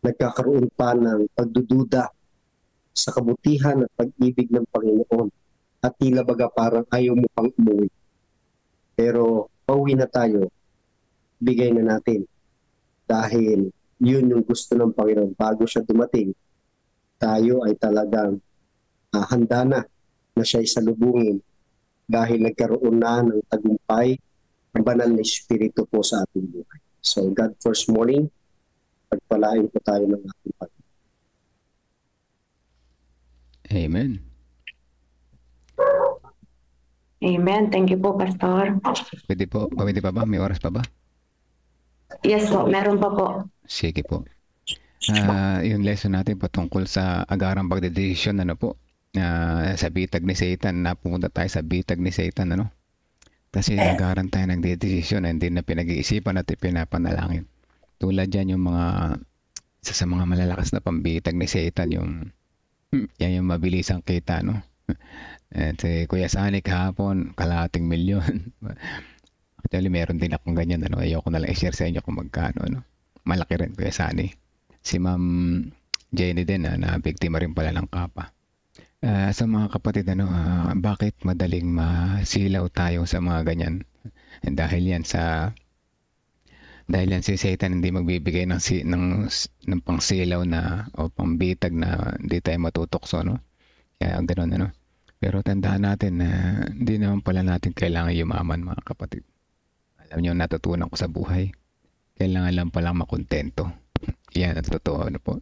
nagkakaroon pa ng pagdududa sa kabutihan at pag-ibig ng Panginoon. At tila baga parang ayaw mo pang umuwi. Pero pauwi na tayo, bigay na natin. Dahil yun yung gusto ng Panginoon. Bago siya dumating, tayo ay talagang handa na siya'y salubungin dahil nagkaroon na ng tagumpay ang banal na Espiritu po sa ating buhay. So God first morning, pagpalain po tayo ng ating Panginoon. Amen. Amen. Thank you po, Pastor. Pwede pa ba? May oras pa ba? Yes po, meron pa po. Sige po. Yung lesson natin patungkol sa agarang pagdedesisyon, ano po, sa bitag ni Satan, napupunta tayo sa bitag ni Satan, ano? Kasi agaran tayo ng desisyon na hindi na pinag-iisipan at pinapanalangin. Tulad yan yung isa sa mga malalakas na pambitag ni Satan, yan yung mabilisang kita, no? At Kuya Sani kahapon, kalahating milyon. Actually, meron din akong ganyan, ano? Ayoko na lang i-share sa inyo kung magkano, ano? Malaki rin, Kuya Sani. Si Ma'am Jenny din, na biktima rin pala ng kapa. Sa mga kapatid, bakit madaling masilaw tayo sa mga ganyan? Dahil yan si Satan hindi magbibigay ng pangsilaw na o pangbitag na hindi tayo matutokso, no? Kaya ganoon, ano? Pero tandaan natin na hindi naman pala natin kailangan yumaman, mga kapatid. Alam niyo, natutunan ko sa buhay, kailangan lang palang makontento. Yan ang totoo, ano po.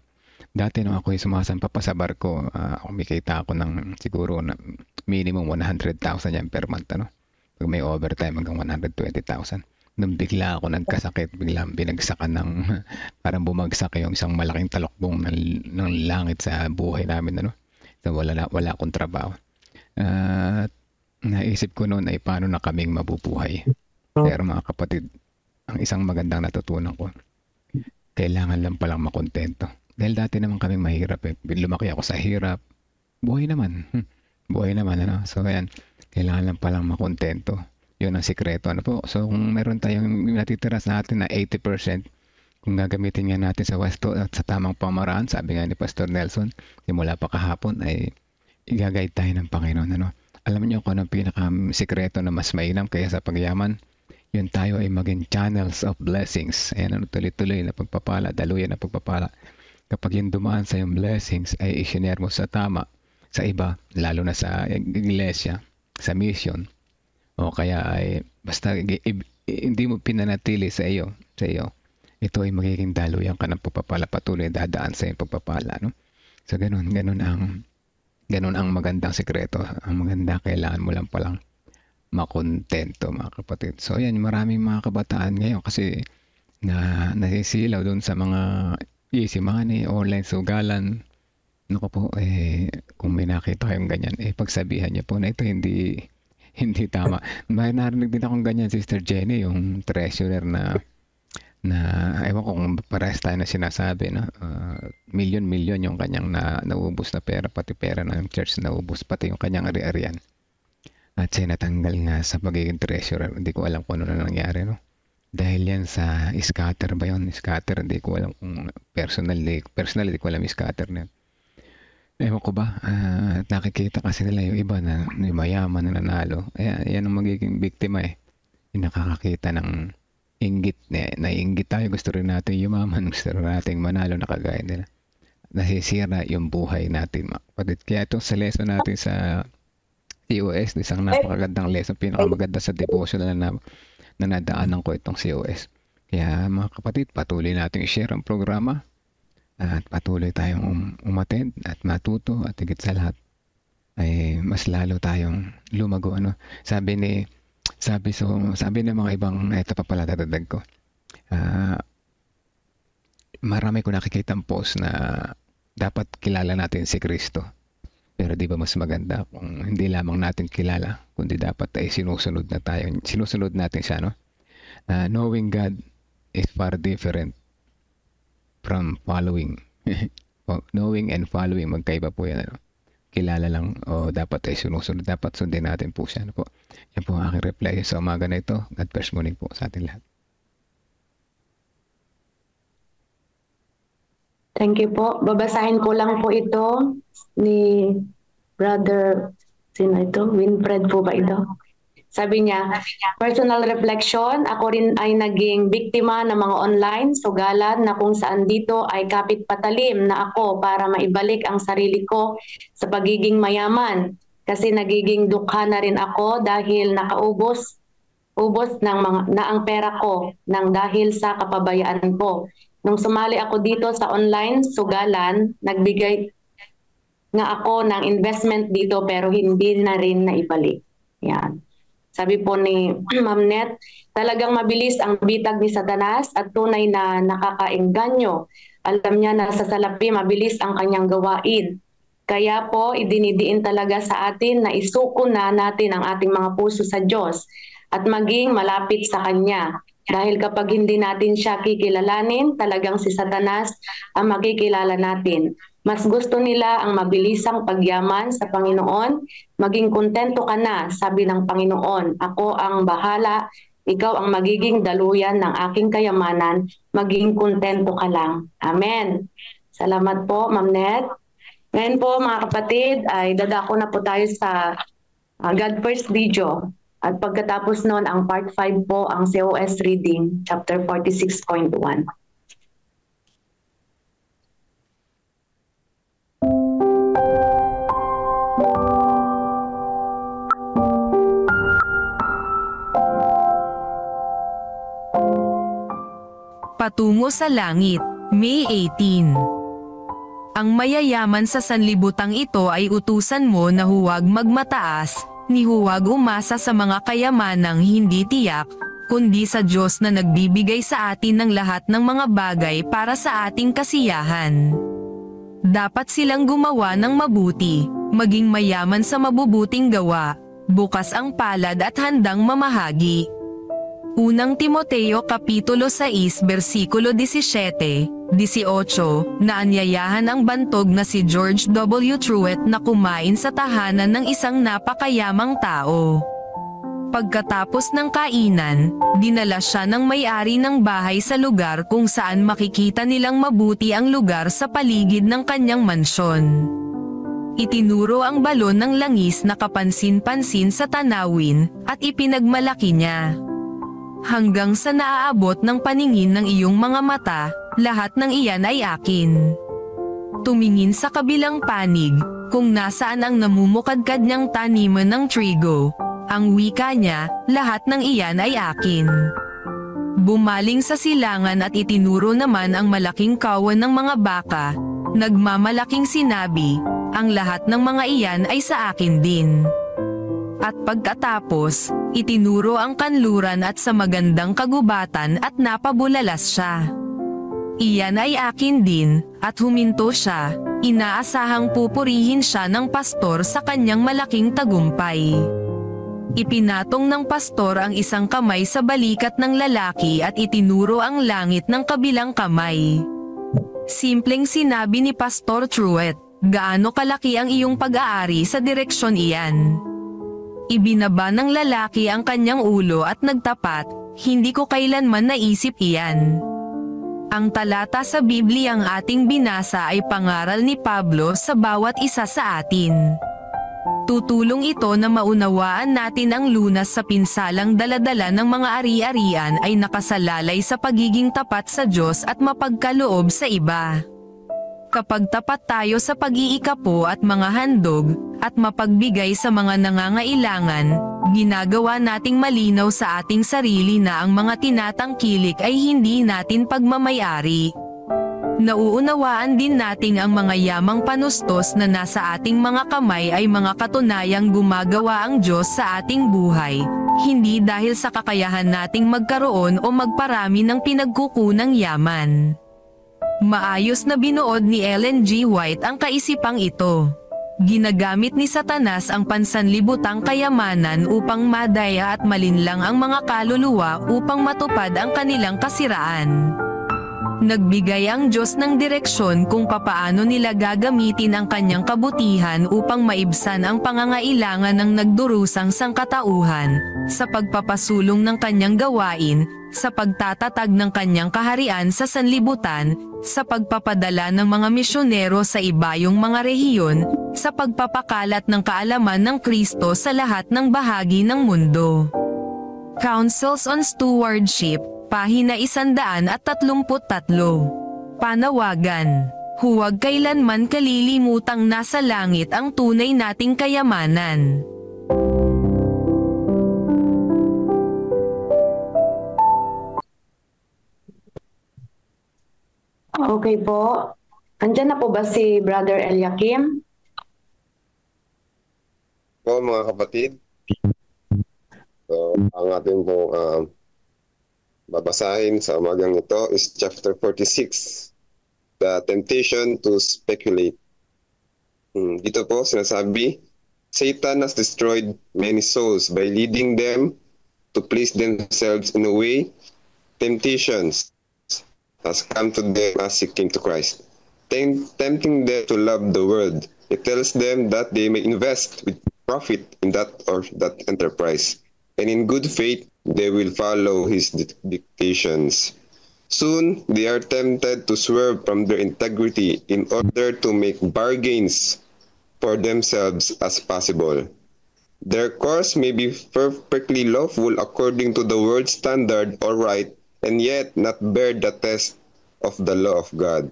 Dati nung ako sumasampa pa sa barko, kumikita ako ng siguro na minimum 100,000 yan per month, ano? Pag may overtime hanggang 120,000. Nung bigla ako nagkasakit, biglang binagsakan parang bumagsak yung isang malaking talokbong ng langit sa buhay namin, ano? So wala akong trabaho. Naisip ko noon ay paano na kaming mabubuhay. Pero mga kapatid, ang isang magandang natutunan ko, kailangan lang palang makontento. Dahil dati naman kami mahirap, lumaki ako sa hirap. Buhay naman. Buhay naman, ano? So, ayan, kailangan lang palang makontento. Yun ang sikreto, ano po? So, kung meron tayong natitira sa atin na 80%, kung gagamitin nga natin sa wasto at sa tamang pamaraan, sabi nga ni Pastor Nelson, simula pa kahapon, ay igagayad tayo ng Panginoon, ano? Alam niyo kung anong pinaka-sikreto na mas mainam kaya sa pagyaman? Yun, tayo ay maging channels of blessings. Ayan, ano, tuloy-tuloy na pagpapala, daluyan na pagpapala. kapag yung dumaan sa yung blessings ay i-share mo sa tama sa iba, lalo na sa iglesia, sa mission, o kaya ay basta hindi mo pinanatili sa iyo, ito ay magiging daluyan ka ng pagpapala, patuloy dadaan sa iyong pagpapala, no? So ganun ang magandang sekreto. Ang maganda, kailangan mo lang palang makontento, mga kapatid. So yan, maraming mga kabataan ngayon kasi nasisilaw doon sa mga easy money, online sugalan. Naku po, kung may nakita kayong ganyan, pagsabihan niyo po na ito hindi tama. May narinig din akong ganyan, Sister Jenny, yung treasurer na ewan ko kung parehas tayo na sinasabi, no? Milyon yung kanyang naubos na pera, pati pera ng church naubos, pati yung kanyang ari-arian. At siya natanggal nga sa pagiging treasurer. Hindi ko alam kung ano na nangyari, no? Dahil yan sa scatter ba yun? Scatter, hindi ko alam kung personally ko alam scatter na yun. Ewan ko ba, nakikita kasi nila yung iba na yung mayaman na nanalo. Yan ang magiging biktima yung nakakakita ng inggit. Naiinggit tayo, gusto rin natin yumaman, gusto rin natin manalo na kagaya nila. Nasisira yung buhay natin, mga kapatid. Kaya ito sa lesson natin sa COS, isang napakagandang lesson, pinakamaganda sa devotional na nadaanan ko itong COS. Kaya mga kapatid, patuloy natin i-share ang programa at patuloy tayong umattend at matuto, at higit sa lahat ay mas lalo tayong lumago, ano? Sabi ng mga ibang, ito pa pala dadadag ko, marami ko nakikita ang post na dapat kilala natin si Kristo, pero di ba mas maganda kung hindi lamang natin kilala, kundi dapat ay sinusunod natin siya, no? Knowing God is far different from following. Knowing and following, magkaiba po yan, ano? Kilala lang o dapat ay sinusunod, dapat sundin natin po siya, ano po? Yan po ang aking reply sa umaga na ito. God bless morning po sa ating lahat. Thank you po. Babasahin ko lang po ito ni Brother, sino ito? Winfred po ba ito? Sabi niya, personal reflection, ako rin ay naging biktima ng mga online sugalan na kung saan dito ay kapit patalim na ako para maibalik ang sarili ko sa pagiging mayaman. Kasi nagiging dukha na rin ako dahil nakaubos na ang pera ko nang dahil sa kapabayaan ko. Nung sumali ako dito sa online sugalan, nagbigay nga ako ng investment dito pero hindi na rin naibalik. Yan. Sabi po ni Ma'am Net, talagang mabilis ang bitag ni Satanas at tunay na nakakaengganyo. Alam niya na sa salapi mabilis ang kanyang gawain. Kaya po idinidiin talaga sa atin na isuko na natin ang ating mga puso sa Diyos at maging malapit sa Kanya. Dahil kapag hindi natin siya kikilalanin, talagang si Satanas ang makikilala natin. Mas gusto nila ang mabilisang pagyaman sa Panginoon. Maging kontento ka na, sabi ng Panginoon. Ako ang bahala, ikaw ang magiging daluyan ng aking kayamanan. Maging kontento ka lang. Amen. Salamat po, Ma'am Net. Ngayon po mga kapatid, ay dadako na po tayo sa God First video. At pagkatapos nun, ang part 5 po, ang COS reading, chapter 46.1. Patungo sa langit, May 18. Ang mayayaman sa sanlibutang ito ay utusan mo na huwag magmataas, ni huwag umasa sa mga kayamanang hindi tiyak, kundi sa Diyos na nagbibigay sa atin ng lahat ng mga bagay para sa ating kasiyahan. Dapat silang gumawa ng mabuti, maging mayaman sa mabubuting gawa, bukas ang palad at handang mamahagi. Unang Timoteo Kapitulo 6 versikulo 17, 18, naanyayahan ang bantog na si George W. Truett na kumain sa tahanan ng isang napakayamang tao. Pagkatapos ng kainan, dinala siya ng may-ari ng bahay sa lugar kung saan makikita nilang mabuti ang lugar sa paligid ng kanyang mansyon. Itinuro ang balon ng langis na kapansin-pansin sa tanawin, at ipinagmalaki niya. Hanggang sa naaabot ng paningin ng iyong mga mata, lahat ng iyan ay akin. Tumingin sa kabilang panig, kung nasaan ang namumukadkad niyang taniman ng trigo. Ang wika niya, lahat ng iyan ay akin. Bumaling sa silangan at itinuro naman ang malaking kawan ng mga baka. Nagmamalaking sinabi, ang lahat ng mga iyan ay sa akin din. At pagkatapos, itinuro ang kanluran at sa magandang kagubatan at napabulalas siya. Iyan ay akin din, at huminto siya, inaasahang pupurihin siya ng pastor sa kanyang malaking tagumpay. Ipinatong ng pastor ang isang kamay sa balikat ng lalaki at itinuro ang langit ng kabilang kamay. Simpleng sinabi ni Pastor Truett, gaano kalaki ang iyong pag-aari sa direksyon iyan. Ibinaba ng lalaki ang kanyang ulo at nagtapat, hindi ko kailanman naisip iyan. Ang talata sa Biblia ang ating binasa ay pangaral ni Pablo sa bawat isa sa atin. Tutulong ito na maunawaan natin ang lunas sa pinsalang daladala ng mga ari-arian ay nakasalalay sa pagiging tapat sa Diyos at mapagkaloob sa iba. Kapag tapat tayo sa pag-iikapo at mga handog, at mapagbigay sa mga nangangailangan, ginagawa nating malinaw sa ating sarili na ang mga tinatangkilik ay hindi natin pagmamayari. Nauunawaan din nating ang mga yamang panustos na nasa ating mga kamay ay mga katunayang gumagawa ang Diyos sa ating buhay, hindi dahil sa kakayahan nating magkaroon o magparami ng pinagkukunang yaman. Maayos na binuod ni Ellen G. White ang kaisipang ito. Ginagamit ni Satanas ang pansanlibutang kayamanan upang madaya at malinlang ang mga kaluluwa upang matupad ang kanilang kasiraan. Nagbigay ang Diyos ng direksyon kung papaano nila gagamitin ang kanyang kabutihan upang maibsan ang pangangailangan ng nagdurusang sangkatauhan, sa pagpapasulong ng kanyang gawain, sa pagtatatag ng kanyang kaharian sa sanlibutan, sa pagpapadala ng mga misyonero sa ibayong mga rehiyon, sa pagpapakalat ng kaalaman ng Kristo sa lahat ng bahagi ng mundo. Councils on Stewardship, Pahina 133. Panawagan. Huwag kailanman kalilimutang nasa langit ang tunay nating kayamanan. Okay po. Andyan na po ba si Brother Eliakim? Po mga kapatid. So, ang ating pong babasahin sa umagang ito is chapter 46, The Temptation to Speculate. Dito po sinasabi, Satan has destroyed many souls by leading them to please themselves in a way. Temptations has come to them as seeking to Christ, tempting them to love the world. It tells them that they may invest with profit in that or that enterprise, and in good faith they will follow his dictations. Soon they are tempted to swerve from their integrity in order to make bargains for themselves as possible. Their course may be perfectly lawful according to the world's standard or right, and yet not bear the test of the law of God.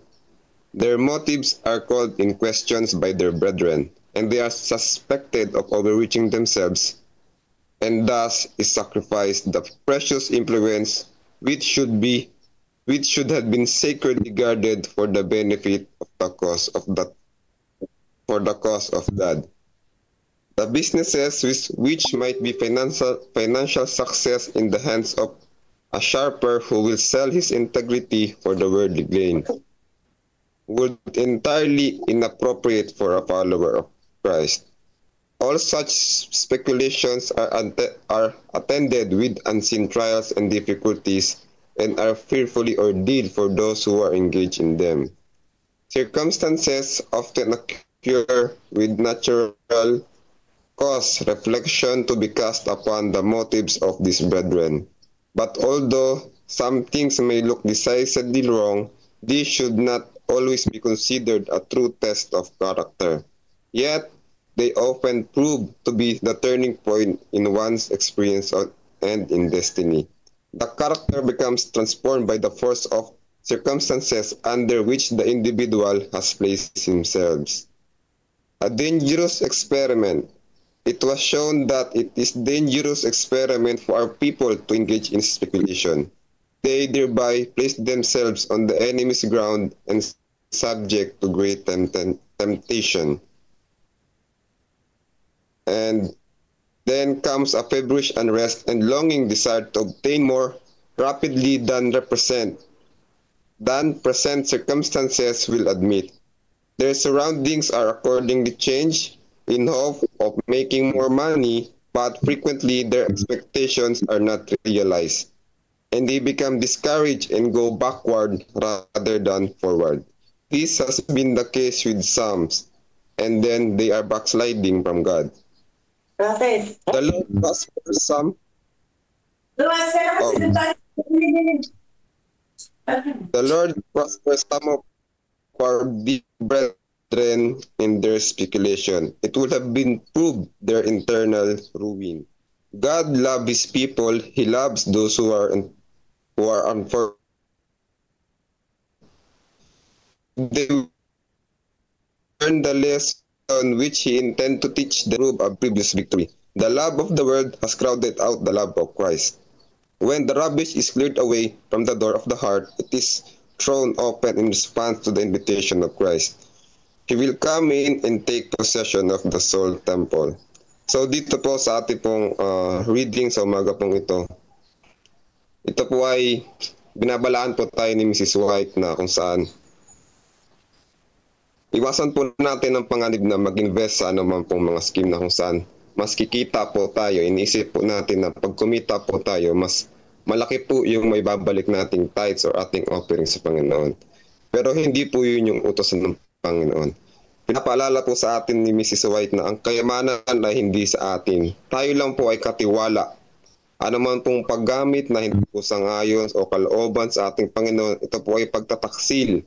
Their motives are called in questions by their brethren, and they are suspected of overreaching themselves, and thus is sacrificed the precious influence which should have been sacredly guarded for the benefit of the cause of God. The businesses which might be financial success in the hands of a sharper who will sell his integrity for the worldly gain would entirely inappropriate for a follower of Christ. All such speculations are attended with unseen trials and difficulties, and are fearfully ordealed for those who are engaged in them. Circumstances often occur with natural cause reflection to be cast upon the motives of these brethren. But although some things may look decidedly wrong, these should not always be considered a true test of character. Yet, they often prove to be the turning point in one's experience and in destiny. The character becomes transformed by the force of circumstances under which the individual has placed themselves. A dangerous experiment. It was shown that it is dangerous experiment for our people to engage in speculation. They thereby place themselves on the enemy's ground and subject to great temptation. And then comes a feverish unrest and longing desire to obtain more rapidly than present circumstances will admit. Their surroundings are accordingly changed in hope of making more money, but frequently their expectations are not realized, and they become discouraged and go backward rather than forward. This has been the case with some, and then they are backsliding from God. The Lord prospers some. The Lord prospers some of our dear brethren in their speculation. It would have been proved their internal ruin. God loves His people. He loves those who are unfortunate. They learn the lesson which He intended to teach the proof of previous victory. The love of the world has crowded out the love of Christ. When the rubbish is cleared away from the door of the heart, it is thrown open in response to the invitation of Christ. He will come in and take possession of the soul temple. So dito po sa ating pong reading sa umaga pong ito po ay binabalaan po tayo ni Mrs. White na kung saan iwasan po natin ang panganib na mag-invest sa anuman pong mga scheme na kung saan mas kikita po tayo. Iniisip po natin na pag kumita po tayo, mas malaki po yung may babalik nating tithes or ating offering sa Panginoon. Pero hindi po yun yung utos ng Panginoon. Pinapaalala po sa atin ni Mrs. White na ang kayamanan ay hindi sa atin. Tayo lang po ay katiwala. Ano man pong paggamit na hindi po sangayon o kalooban sa ating Panginoon, ito po ay pagtataksil.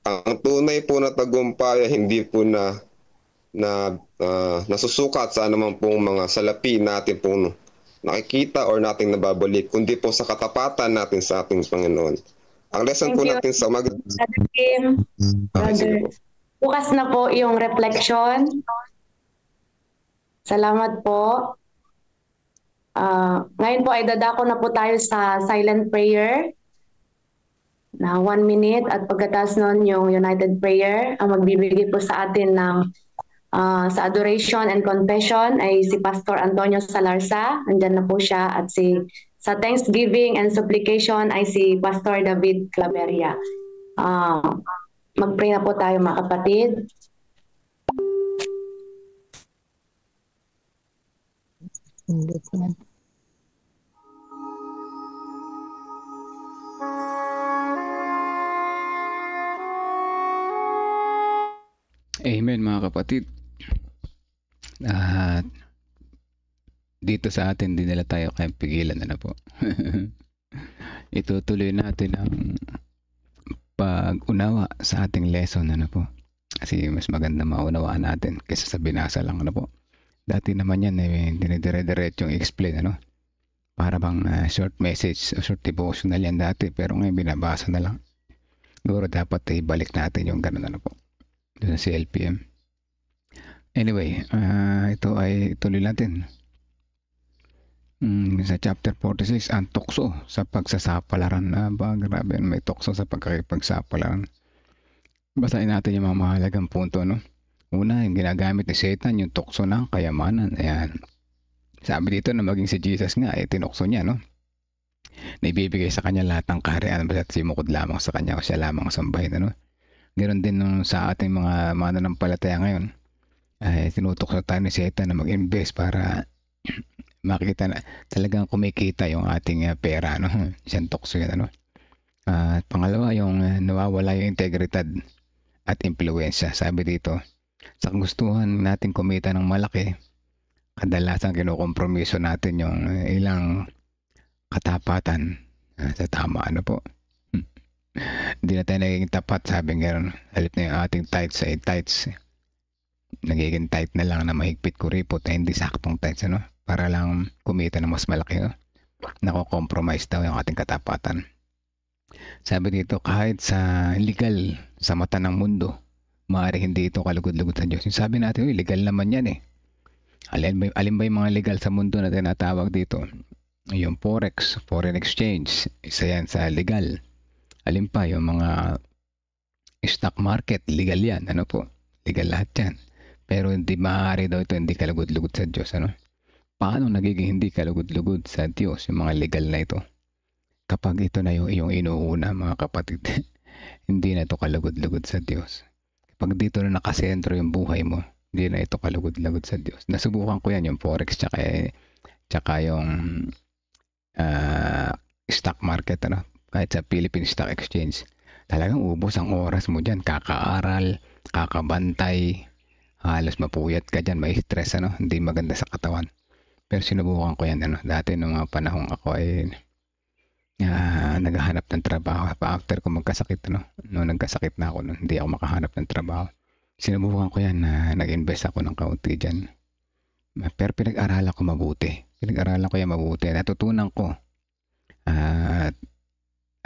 Ang tunay po na tagumpay ay hindi po nasusukat sa anumang pong mga salapi natin pong nakikita or nating nababalik, kundi po sa katapatan natin sa ating Panginoon. Ang lesson po natin sa bukas na po yung reflection. Salamat po. Ngayon po ay dadako na po tayo sa silent prayer na 1 minute at pagkatapos nun yung united prayer. Ang magbibigay po sa atin ng sa adoration and confession ay si Pastor Antonio Salarza. Andyan na po siya. At sa thanksgiving and supplication ay si Pastor David Claveria. Mag-pray na po tayo mga kapatid. Amen mga kapatid. At dito sa atin din nila tayo kayang pigilan na po. Itutuloy natin ang pag-unawa sa ating lesson na po. Kasi mas maganda maunawaan natin kaysa sa binasa lang po. Dati naman yan dinidire-diretsong explain para bang short message o short devotional yan dati, pero ngayon binabasa na lang. Siguro dapat ibalik natin yung ganun po doon sa LPM. Anyway, ito ay ituloy natin. Sa chapter 46, ang tukso sa pagsasapalaran. Grabe, may tukso sa pagkakipagsapalaran. Basahin natin yung mga mahalagang punto. Una, yung ginagamit ni Satan, yung tukso ng kayamanan. Ayan. Sabi dito na maging si Jesus nga, tinukso niya, naibibigay sa kanya lahat ng kaharian basta't simukod lamang sa kanya o siya lamang sambahin. Ganoon din sa ating mga mananampalataya ngayon. Ay tinutukso tayo ni Satan na mag-invest para makita na talagang kumikita yung ating pera, Isang tukso yan, At pangalawa, yung nawawala yung integridad at impluwensya. Sabi dito, sa gustuhan natin kumita ng malaki, kadalasan kinukompromiso natin yung ilang katapatan sa tama, po. Hindi na tayo nagiging tapat, sabi nga, halip na yung ating tithes ay tithes. Nagiging tight na lang na mahigpit kuripot ay hindi saktong tights, para lang kumita ng mas malaki, Nako-compromise daw yung ating katapatan. Sabi dito, kahit sa legal sa mata ng mundo, maaaring hindi ito kalugod-lugod sa Diyos. Yung sabi natin, legal naman yan eh. Alin ba yung mga legal sa mundo na tinatawag dito? Yung forex, foreign exchange, isa yan sa legal. Alin pa, yung mga stock market, legal yan. Ano po? Legal lahat yan. Pero hindi maaari daw ito, hindi kalugod-lugod sa Diyos. Ano? Paano nagiging hindi kalugod-lugod sa Diyos yung mga legal na ito? Kapag ito na yung inuuna, mga kapatid, hindi na ito kalugod-lugod sa Diyos. Kapag dito na nakasentro yung buhay mo, hindi na ito kalugod-lugod sa Diyos. Nasubukan ko yan, yung forex tsaka yung stock market, ano? Kahit sa Philippine Stock Exchange. Talagang ubos ang oras mo dyan. Kakaaral, kakabantay, halos mapuyat ka dyan, may stress, ano? Hindi maganda sa katawan. Pero sinubukan ko yan, ano? Dati nung mga panahong ako ay naghahanap ng trabaho. After ko magkasakit, ano? Nung nagkasakit na ako, hindi ako makahanap ng trabaho. Sinubukan ko yan na nag-invest ako ng kaunti dyan. Pero pinag-aralan ko mabuti. Natutunan ko.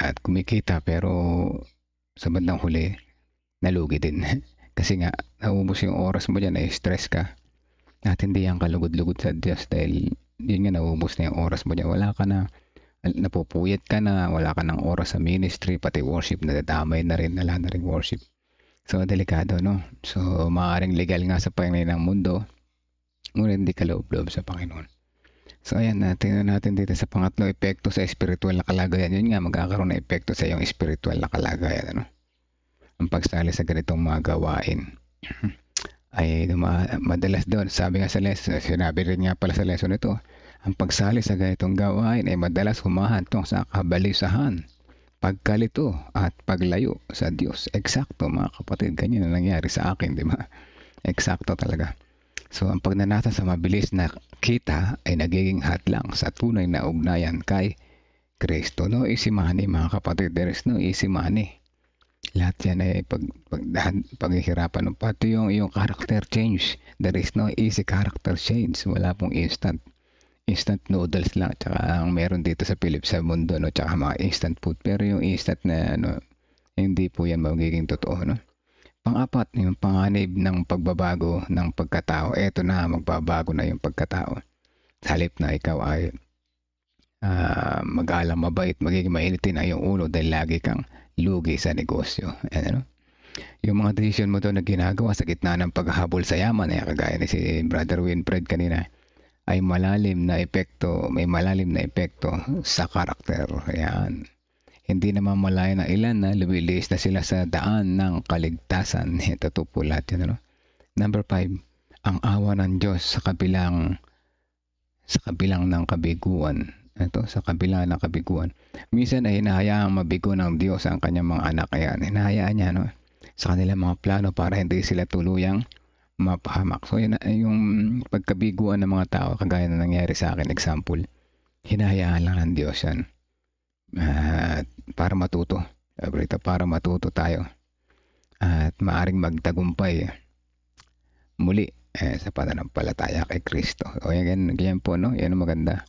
At kumikita, pero sa bandang huli, nalugi din. Kasi nga, naubos yung oras mo dyan, stress ka. At hindi yan kalugod-lugod sa Diyos dahil yun nga, naubos na yung oras mo dyan. Wala ka na, napupuyat ka na, wala ka ng oras sa ministry, pati worship, nadadamay na rin, wala na rin worship. So, delikado, no? So, maaaring legal nga sa Panginoon ng mundo, ngunit hindi ka loob-loob sa Panginoon. So, ayan, tingnan natin dito sa pangatlo, epekto sa spiritual na kalagayan. Yun nga, magkakaroon ng epekto sa iyong spiritual na kalagayan, ano? Ang pagsali sa ganitong mga gawain ay madalas doon. Sabi nga sa lesson, sinabi rin nga pala sa lesson ito, ang pagsali sa ganitong gawain ay madalas humahantong sa kabalisahan, pagkalito at paglayo sa Diyos. Eksakto, mga kapatid, ganyan na nangyari sa akin, di ba? Eksakto talaga. So, ang pagnanasa sa mabilis na kita ay nagiging hadlang sa tunay na ugnayan kay Kristo. No easy money, mga kapatid. There is no easy money. Lahat yan ay paghihirapan. Pati yung character change. There is no easy character change. Wala pong instant noodles lang. Tsaka ang meron dito sa sa mundo, no? Tsaka mga instant food. Pero yung instant na, hindi po yan magiging totoo, no? Pang-apat, yung panganib ng pagbabago ng pagkatao. Eto na, magbabago na yung pagkatao. Sa halip na ikaw ay mag-alam mabait, magiging mainitin na yung ulo dahil lagi kang lugi sa negosyo. Ano? Yung mga decision mo doon na ginagawa sa gitna ng paghahabol sa yaman, kagaya ni si Brother Winfred kanina, ay may malalim na epekto sa karakter. Ayan. Hindi naman malaya na ilan na lumilis na sila sa daan ng kaligtasan. Ito po lahat yan. Ano? Number 5, ang awa ng Diyos sa kabilang ng kabiguan. Ito, sa kabila ng kabiguan. Minsan ay hinahayaang mabigo ng Diyos ang kanyang mga anak. Ayan, hinahayaan niya, no? Sa kanilang mga plano para hindi sila tuluyang mapahamak. So, yun, yung pagkabiguan ng mga tao, kagaya na nangyari sa akin, example, hinahayaan lang ng Diyos yan. Para matuto. Para matuto tayo. At maaring magtagumpay muli sa pananampalataya kay Kristo. O yan po, no? Yan ang maganda.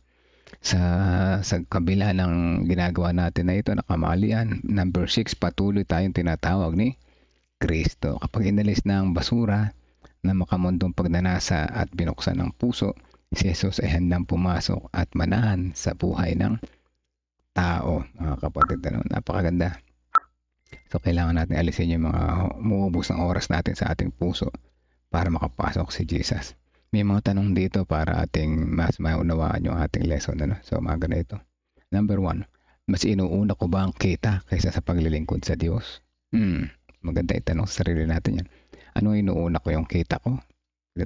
Sa kabila ng ginagawa natin na ito na kamalian. Number 6, patuloy tayong tinatawag ni Kristo. Kapag inalis na ang basura na makamundong pagnanasa at binuksan ng puso, si Jesus ay handang pumasok at manahan sa buhay ng tao. Mga kapatid, napakaganda. So, kailangan natin alisin yung mga umuubos ng oras natin sa ating puso para makapasok si Jesus. May mga tanong dito para ating mas maunawaan yung ating lesson. So, mga ganito. Number 1, mas inuuna ko ba ang kita kaysa sa paglilingkod sa Diyos? Maganda itanong sa sarili natin yan. Ano inuuna ko, yung kita ko,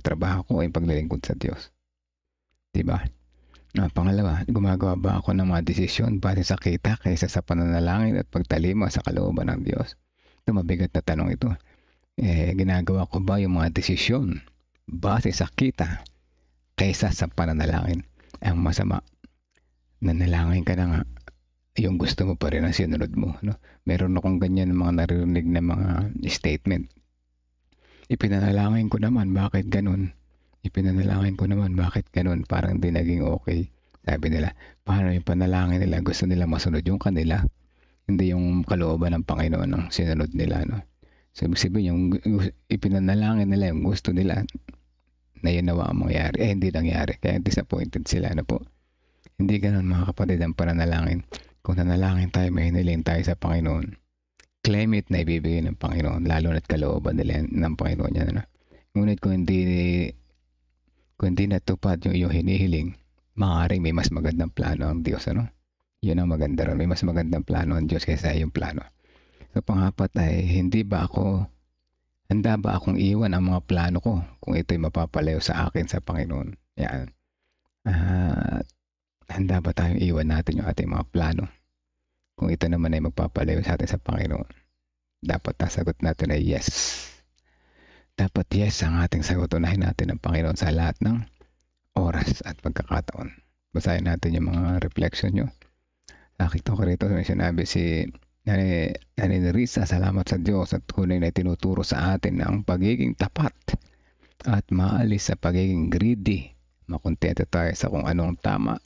trabaho ko, o yung paglilingkod sa Diyos? Diba? Pangalawa, gumagawa ba ako ng mga desisyon base sa kita kaysa sa pananalangin at pagtalima sa kalooban ng Diyos? Ito, mabigat na tanong ito. Ginagawa ko ba yung mga desisyon base sa kita kaysa sa pananalangin? Ang masama, nanalangin ka na nga, yung gusto mo pa rin ang sinunod mo. No? Meron akong ganyan mga naririnig na mga statement. Ipinanalangin ko naman, bakit ganun? Ipinanalangin ko naman, bakit ganun? Parang di naging okay. Sabi nila, paano yung panalangin nila? Gusto nila masunod yung kanila. Hindi yung kalooban ng Panginoon ang sinunod nila, no? So, ibig sabihin, yung ipinanalangin nila, yung gusto nila, na yun nawa ang mangyari. Hindi nangyari. Kaya disappointed sila, ano po? Hindi ganun, mga kapatid, ang pananalangin. Kung nanalangin tayo, may hiniling tayo sa Panginoon, claim it na ibibigay ng Panginoon, lalo na't kalooban nila ng Panginoon yan, ano? Ngunit kung hindi natupad yung hinihiling, maaaring may mas magandang plano ang Diyos, ano? Yun ang maganda ron. May mas magandang plano ang Diyos kaysa yung plano. So, pangapat ay, handa ba akong iwan ang mga plano ko kung ito'y mapapalayo sa akin sa Panginoon? Yan. Handa ba tayong iwan natin yung ating mga plano kung ito naman ay magpapalayo sa atin sa Panginoon? Dapat ang sagot natin ay yes. Dapat yes ang ating sagot. Unahin natin ang Panginoon sa lahat ng oras at pagkakataon. Basahin natin yung mga reflection nyo. Nakita ko rito, may sinabi si Nanay Risa, salamat sa Diyos at tunay na tinuturo sa atin ang pagiging tapat at maalis sa pagiging greedy. Makontento tayo sa kung anong tama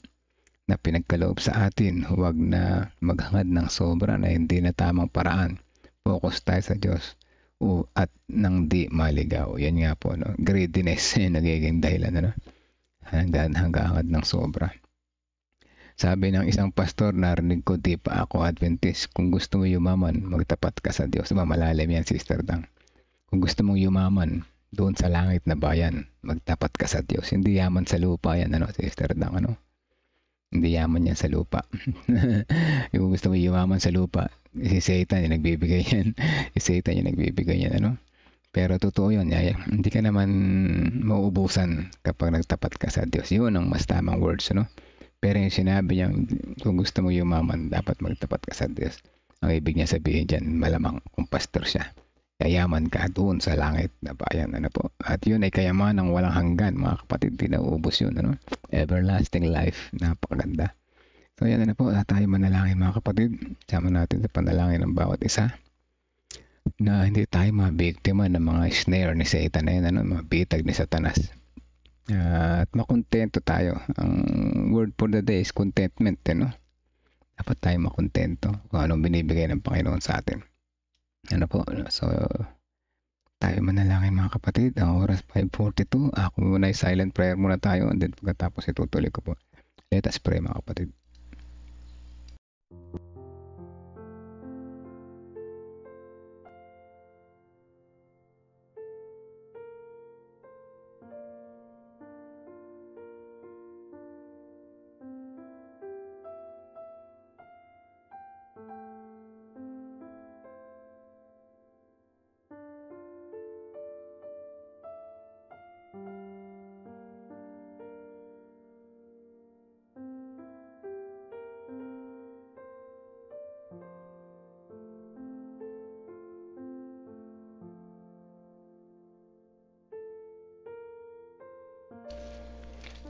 na pinagkaloob sa atin. Huwag na maghangad ng sobra na hindi na tamang paraan. Focus tayo sa Diyos at nang di maligaw. Yan nga po, no? Greediness nagiging dahilan, ano? Hanggang ng sobra. Sabi ng isang pastor, narinig ko, di pa ako Adventist. Kung gusto mo yumaman, magtapat ka sa Diyos. Malalim yan, Sister Dang. Kung gusto mong yumaman, doon sa langit na bayan, magtapat ka sa Diyos. Hindi yaman sa lupa yan, ano, Sister Dang, ano? Hindi yaman yan sa lupa. Kung gusto mo yumaman sa lupa, si Satan yung nagbibigay yan. Si Satan yung nagbibigay yan, ano? Pero totoo yun, hindi ka naman mauubusan kapag nagtapat ka sa Diyos. Yun ang mas tamang words, ano? Pero yung sinabi niya, kung gusto mo yumaman, dapat magtapat ka sa Diyos. Ang ibig niya sabihin dyan, malamang kung pastor siya, yayaman ka doon sa langit na bayan, ano po. At yun ay kayaman ng walang hanggan, mga kapatid, di nauubos yun, ano? Everlasting life, napakaganda. So yan na po, tayo manalangin, mga kapatid. Sama natin sa panalangin ng bawat isa, na hindi tayo mabiktima ng mga snare ni Satan na yan, ano? Mga bitag ni Satanas. At makontento tayo. Ang word for the day is contentment, no? Dapat tayo makontento kung anong binibigay ng Panginoon sa atin. Ano po? So, tayo manalangin, mga kapatid. Ang oras 5:42. Ako muna ay silent prayer muna tayo, and then pagkatapos itutuloy ko po. Let us pray, mga kapatid.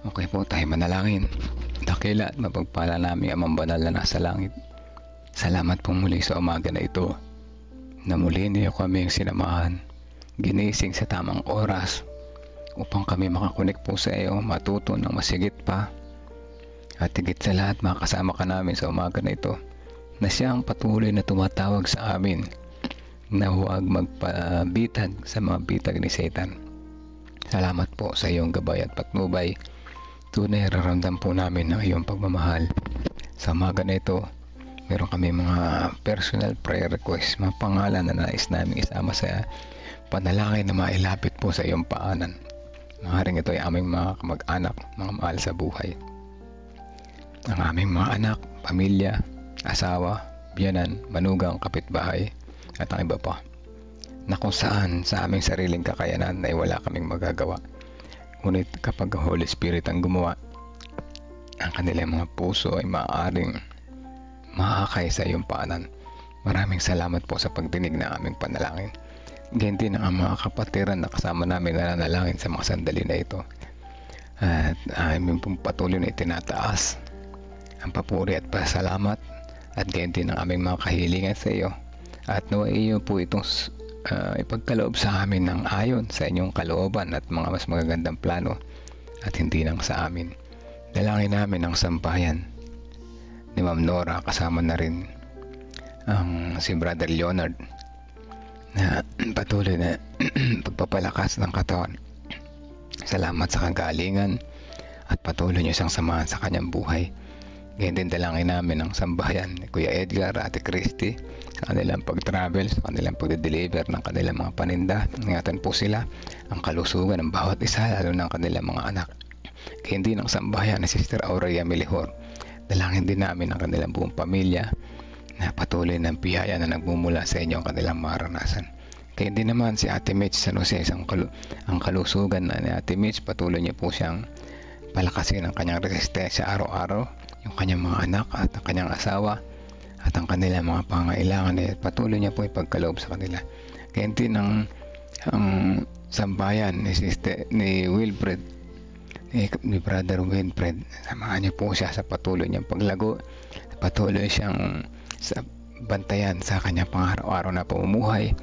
Okay po, tayo manalangin. Dakila at mapagpala namin ang banal na nasa langit. Salamat po muli sa umaga na ito, na muli niyo kami sinamahan, ginising sa tamang oras, upang kami makakunik po sa iyo, matuto ng masigit pa. At higit sa lahat, makasama ka namin sa umaga na ito, na siya ang patuloy na tumatawag sa amin, na huwag magpabitag sa mga bitag ni Satan. Salamat po sa iyong gabay at patnubay. Tunay raramdam po namin ang iyong pagmamahal. Sa umaga na ito, meron kami mga personal prayer requests, mga pangalan na nais namin isama sa panalangin na mailapit po sa iyong paanan. Maaaring ito ay aming mga kamag-anak, mga mahal sa buhay. Ang aming mga anak, pamilya, asawa, biyanan, manugang, kapitbahay, at ang iba pa, na kung saan sa aming sariling kakayanan ay wala kaming magagawa. Ngunit kapag Holy Spirit ang gumawa, ang kanilang mga puso ay maaaring maakay sa iyong paanan. Maraming salamat po sa pagdinig ng aming panalangin. Ganyan din ang mga kapatiran na kasama namin na nanalangin sa mga sandali na ito. At aming pong patuloy na itinataas ang papuri at pasalamat, at ganyan din ang aming mga kahilingan sa iyo. At nawa iyo po itong ipagkaloob sa amin ng ayon sa inyong kalooban at mga mas magagandang plano, at hindi lang sa amin. Dalangin namin ang sambahayan ni Ma'am Nora, kasama na rin ang si Brother Leonard na patuloy na pagpapalakas ng katawan. Salamat sa kagalingan at patuloy niyo siyang samahan sa kanyang buhay. Ngayon din dalangin namin ang sambahayan ni Kuya Edgar, Ate Christy, sa kanilang pag-travel, sa kanilang pag-deliver ng kanilang mga paninda. Ingatan po sila ang kalusugan ng bawat isa, lalo ng kanilang mga anak. Ngayon din ang sambahayan ni Sister Aurelia Melihor. Dalangin din namin ang kanilang buong pamilya na patuloy ng biyaya na nagmumula sa inyo ang kanilang maranasan. Kaya din naman si Ate Mitch San Jose, ang kalusugan na ni Ate Mitch, patuloy niya po siyang palakasin ang kanyang resistensya araw-araw, yung kanyang mga anak at ang kanyang asawa at ang kanilang mga pangailangan, patuloy niya po ipagkaloob sa kanila. Kaya din ang sambayan ni Wilfred, ni Brother Wilfred, samahan niyo po siya sa patuloy niyang paglago, patuloy siyang sa bantayan sa kanyang pang-araw-araw na pamumuhay,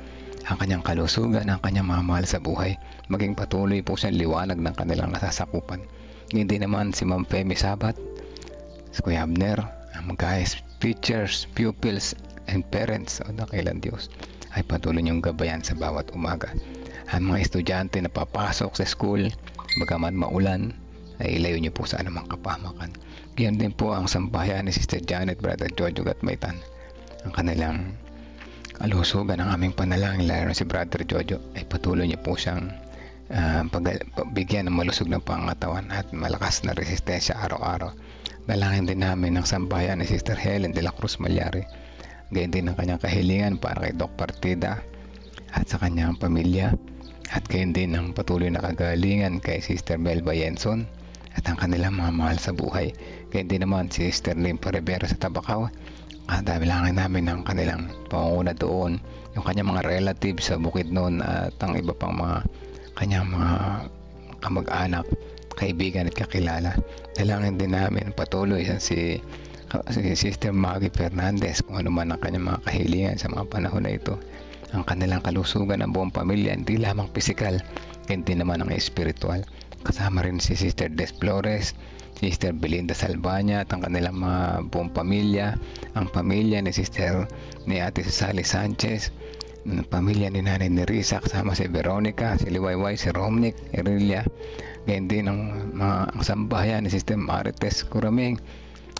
ang kanyang kalusugan, ang kanyang mamahal sa buhay, maging patuloy po siyang liwanag ng kanilang nasasakupan. Hindi naman si Ma'am Femi Sabat, si Kuya Abner, ang guys, teachers, pupils, and parents o dakilang Diyos ay patuloy niyong gabayan sa bawat umaga. Ang mga estudyante na papasok sa school, bagaman maulan, ay ilayo niyo po sa anumang kapahamakan. Ganyan din po ang sambahayan ni Sister Janet, Brother Jojo Gatmaytan. Ang kanilang kalusugan, ang aming panalangin, lalo na si Brother Jojo, ay patuloy niyo po siyang bigyan ng malusog ng pangatawan at malakas na resistensya araw-araw. Dalangin din namin ang sambahayan ni Sister Helen de la Cruz Malyari. Ganyan din ang kanyang kahilingan para kay Doc Partida at sa kanyang pamilya. At gayon din ang patuloy na kagalingan kay Sister Melba Yenson at ang kanilang mga mahal sa buhay. Gayon din naman si Sister Limpa Rivera sa Tabacaw. At dalangin namin ang kanilang pangunguna doon, yung kanyang mga relatives sa Bukidnon at ang iba pang mga kanyang mga kamag-anak, kaibigan at kakilala. Dalangin din namin patuloy si Sister Maggie Fernandez, kung ano man ang kanyang mga kahilingan sa mga panahon na ito. Ang kanilang kalusugan ng buong pamilya, hindi lamang pisikal, hindi naman ang espiritual. Kasama rin si Sister Des Flores, Sister Belinda Salvania at ang kanilang mga buong pamilya, ang pamilya ni Ate Sally Sanchez, ang pamilya ni Nanay Nerissa, kasama si Veronica, si Liwayway, si Romnick, Erilia. Ganyan din ang sambahayan ni Sister Marites Curaming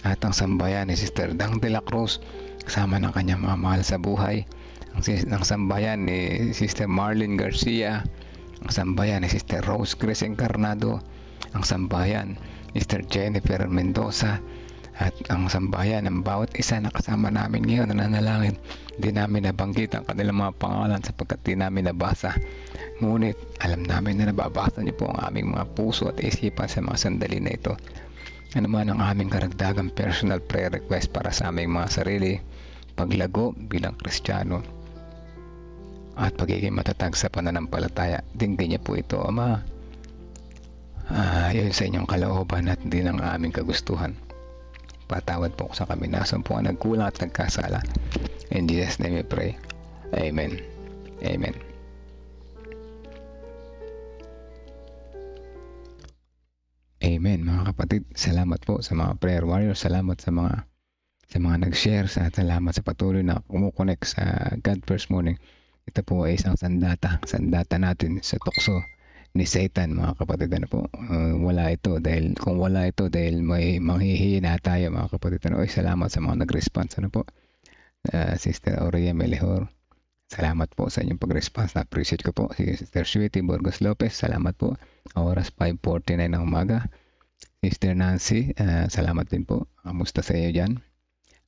at ang sambahayan ni Sister Dang de la Cruz, kasama ng kanyang mga mahal sa buhay. Ang sambahayan ni Sister Marlene Garcia, ang sambahayan ni Sister Rose Grace Encarnado, ang sambahayan ni Sister Jennifer Mendoza, at ang sambahayan ng bawat isa na kasama namin ngayon na nanalangin. Hindi namin nabanggit ang kanilang mga pangalan sapagkat di namin nabasa. Ngunit alam namin na nababasa niyo po ang aming mga puso at isipan sa mga sandali na ito. Ano man ang aming karagdagang personal prayer request para sa aming mga sarili, paglago bilang Kristiyano, at pagiging matatag sa pananampalataya, dinggin niya po ito, Ama. Yun sa inyong kalooban at hindi ng aming kagustuhan. Patawad po sa kami nasan po ang nagkulang at nagkasala. In Jesus' name we pray. Amen. Amen. Amen, mga kapatid. Salamat po sa mga prayer warriors. Salamat sa mga nag-share. Salamat sa patuloy na kumukonek sa God First Morning. Ito po ay isang sandata natin sa tukso ni Satan, mga kapatid. Ano po? Kung wala ito dahil may manghihina tayo, mga kapatid. Salamat sa mga nag-response. Ano po? Sister Aurelia Melihor, salamat po sa inyong pag-response. Na-appreciate ko po. Si Sister Sweetie Burgos Lopez, salamat po. Oras 5:49 ng umaga. Sister Nancy, salamat din po. Kamusta sa iyo dyan?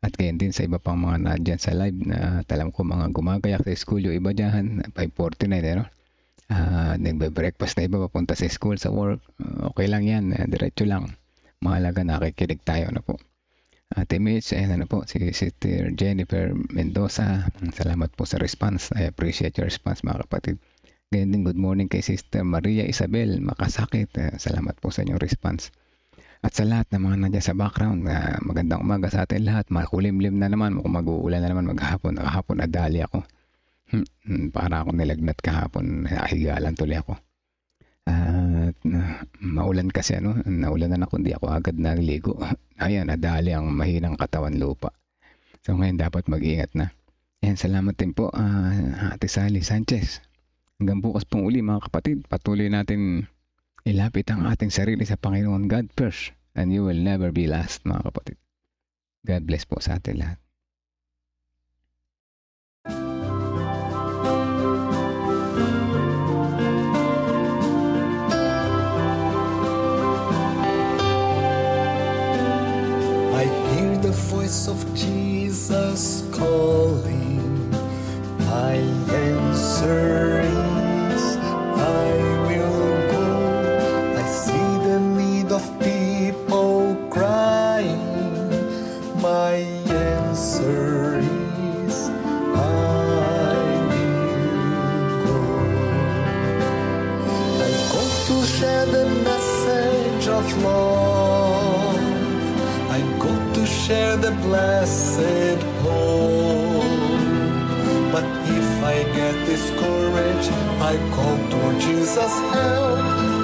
At gayon din sa iba pang mga nadyan sa live na alam ko mga gumagayak sa school, yung iba dyan, 5:49, nagbe-breakfast na iba papunta sa school, sa work. Okay lang yan, diretso lang. Mahalaga nakikinig tayo na po. Ate Mitch, si Sister Jennifer Mendoza, salamat po sa response. I appreciate your response, mga kapatid. Gayon din, good morning kay Sister Maria Isabel Makasakit. Salamat po sa inyong response. At sa lahat ng mga nandiyan sa background, magandang umaga sa atin lahat. Makulimlim na naman, kung mag-uulan na naman maghapon. Kahapon nadali ako. Para ako nilagnat kahapon, nahigalan tuloy ako. Maulan kasi, naulanan ako, hindi ako agad nagligo. Ayan, nadali ang mahinang katawan lupa. So ngayon dapat mag-ingat na. Yan, salamat din po, Ate Sally Sanchez. Hanggang bukas pong uli mga kapatid, patuloy natin ilapit ang ating sarili sa Panginoon. God first, and you will never be last mga kapatid. God bless po sa atin lahat. I hear the voice of Jesus calling. My answer is, I will go. I see the need of people crying. My answer is, I will go. I go to share the message of love. I go to share the blessed hope. But if I get discouraged, I call to Jesus' help.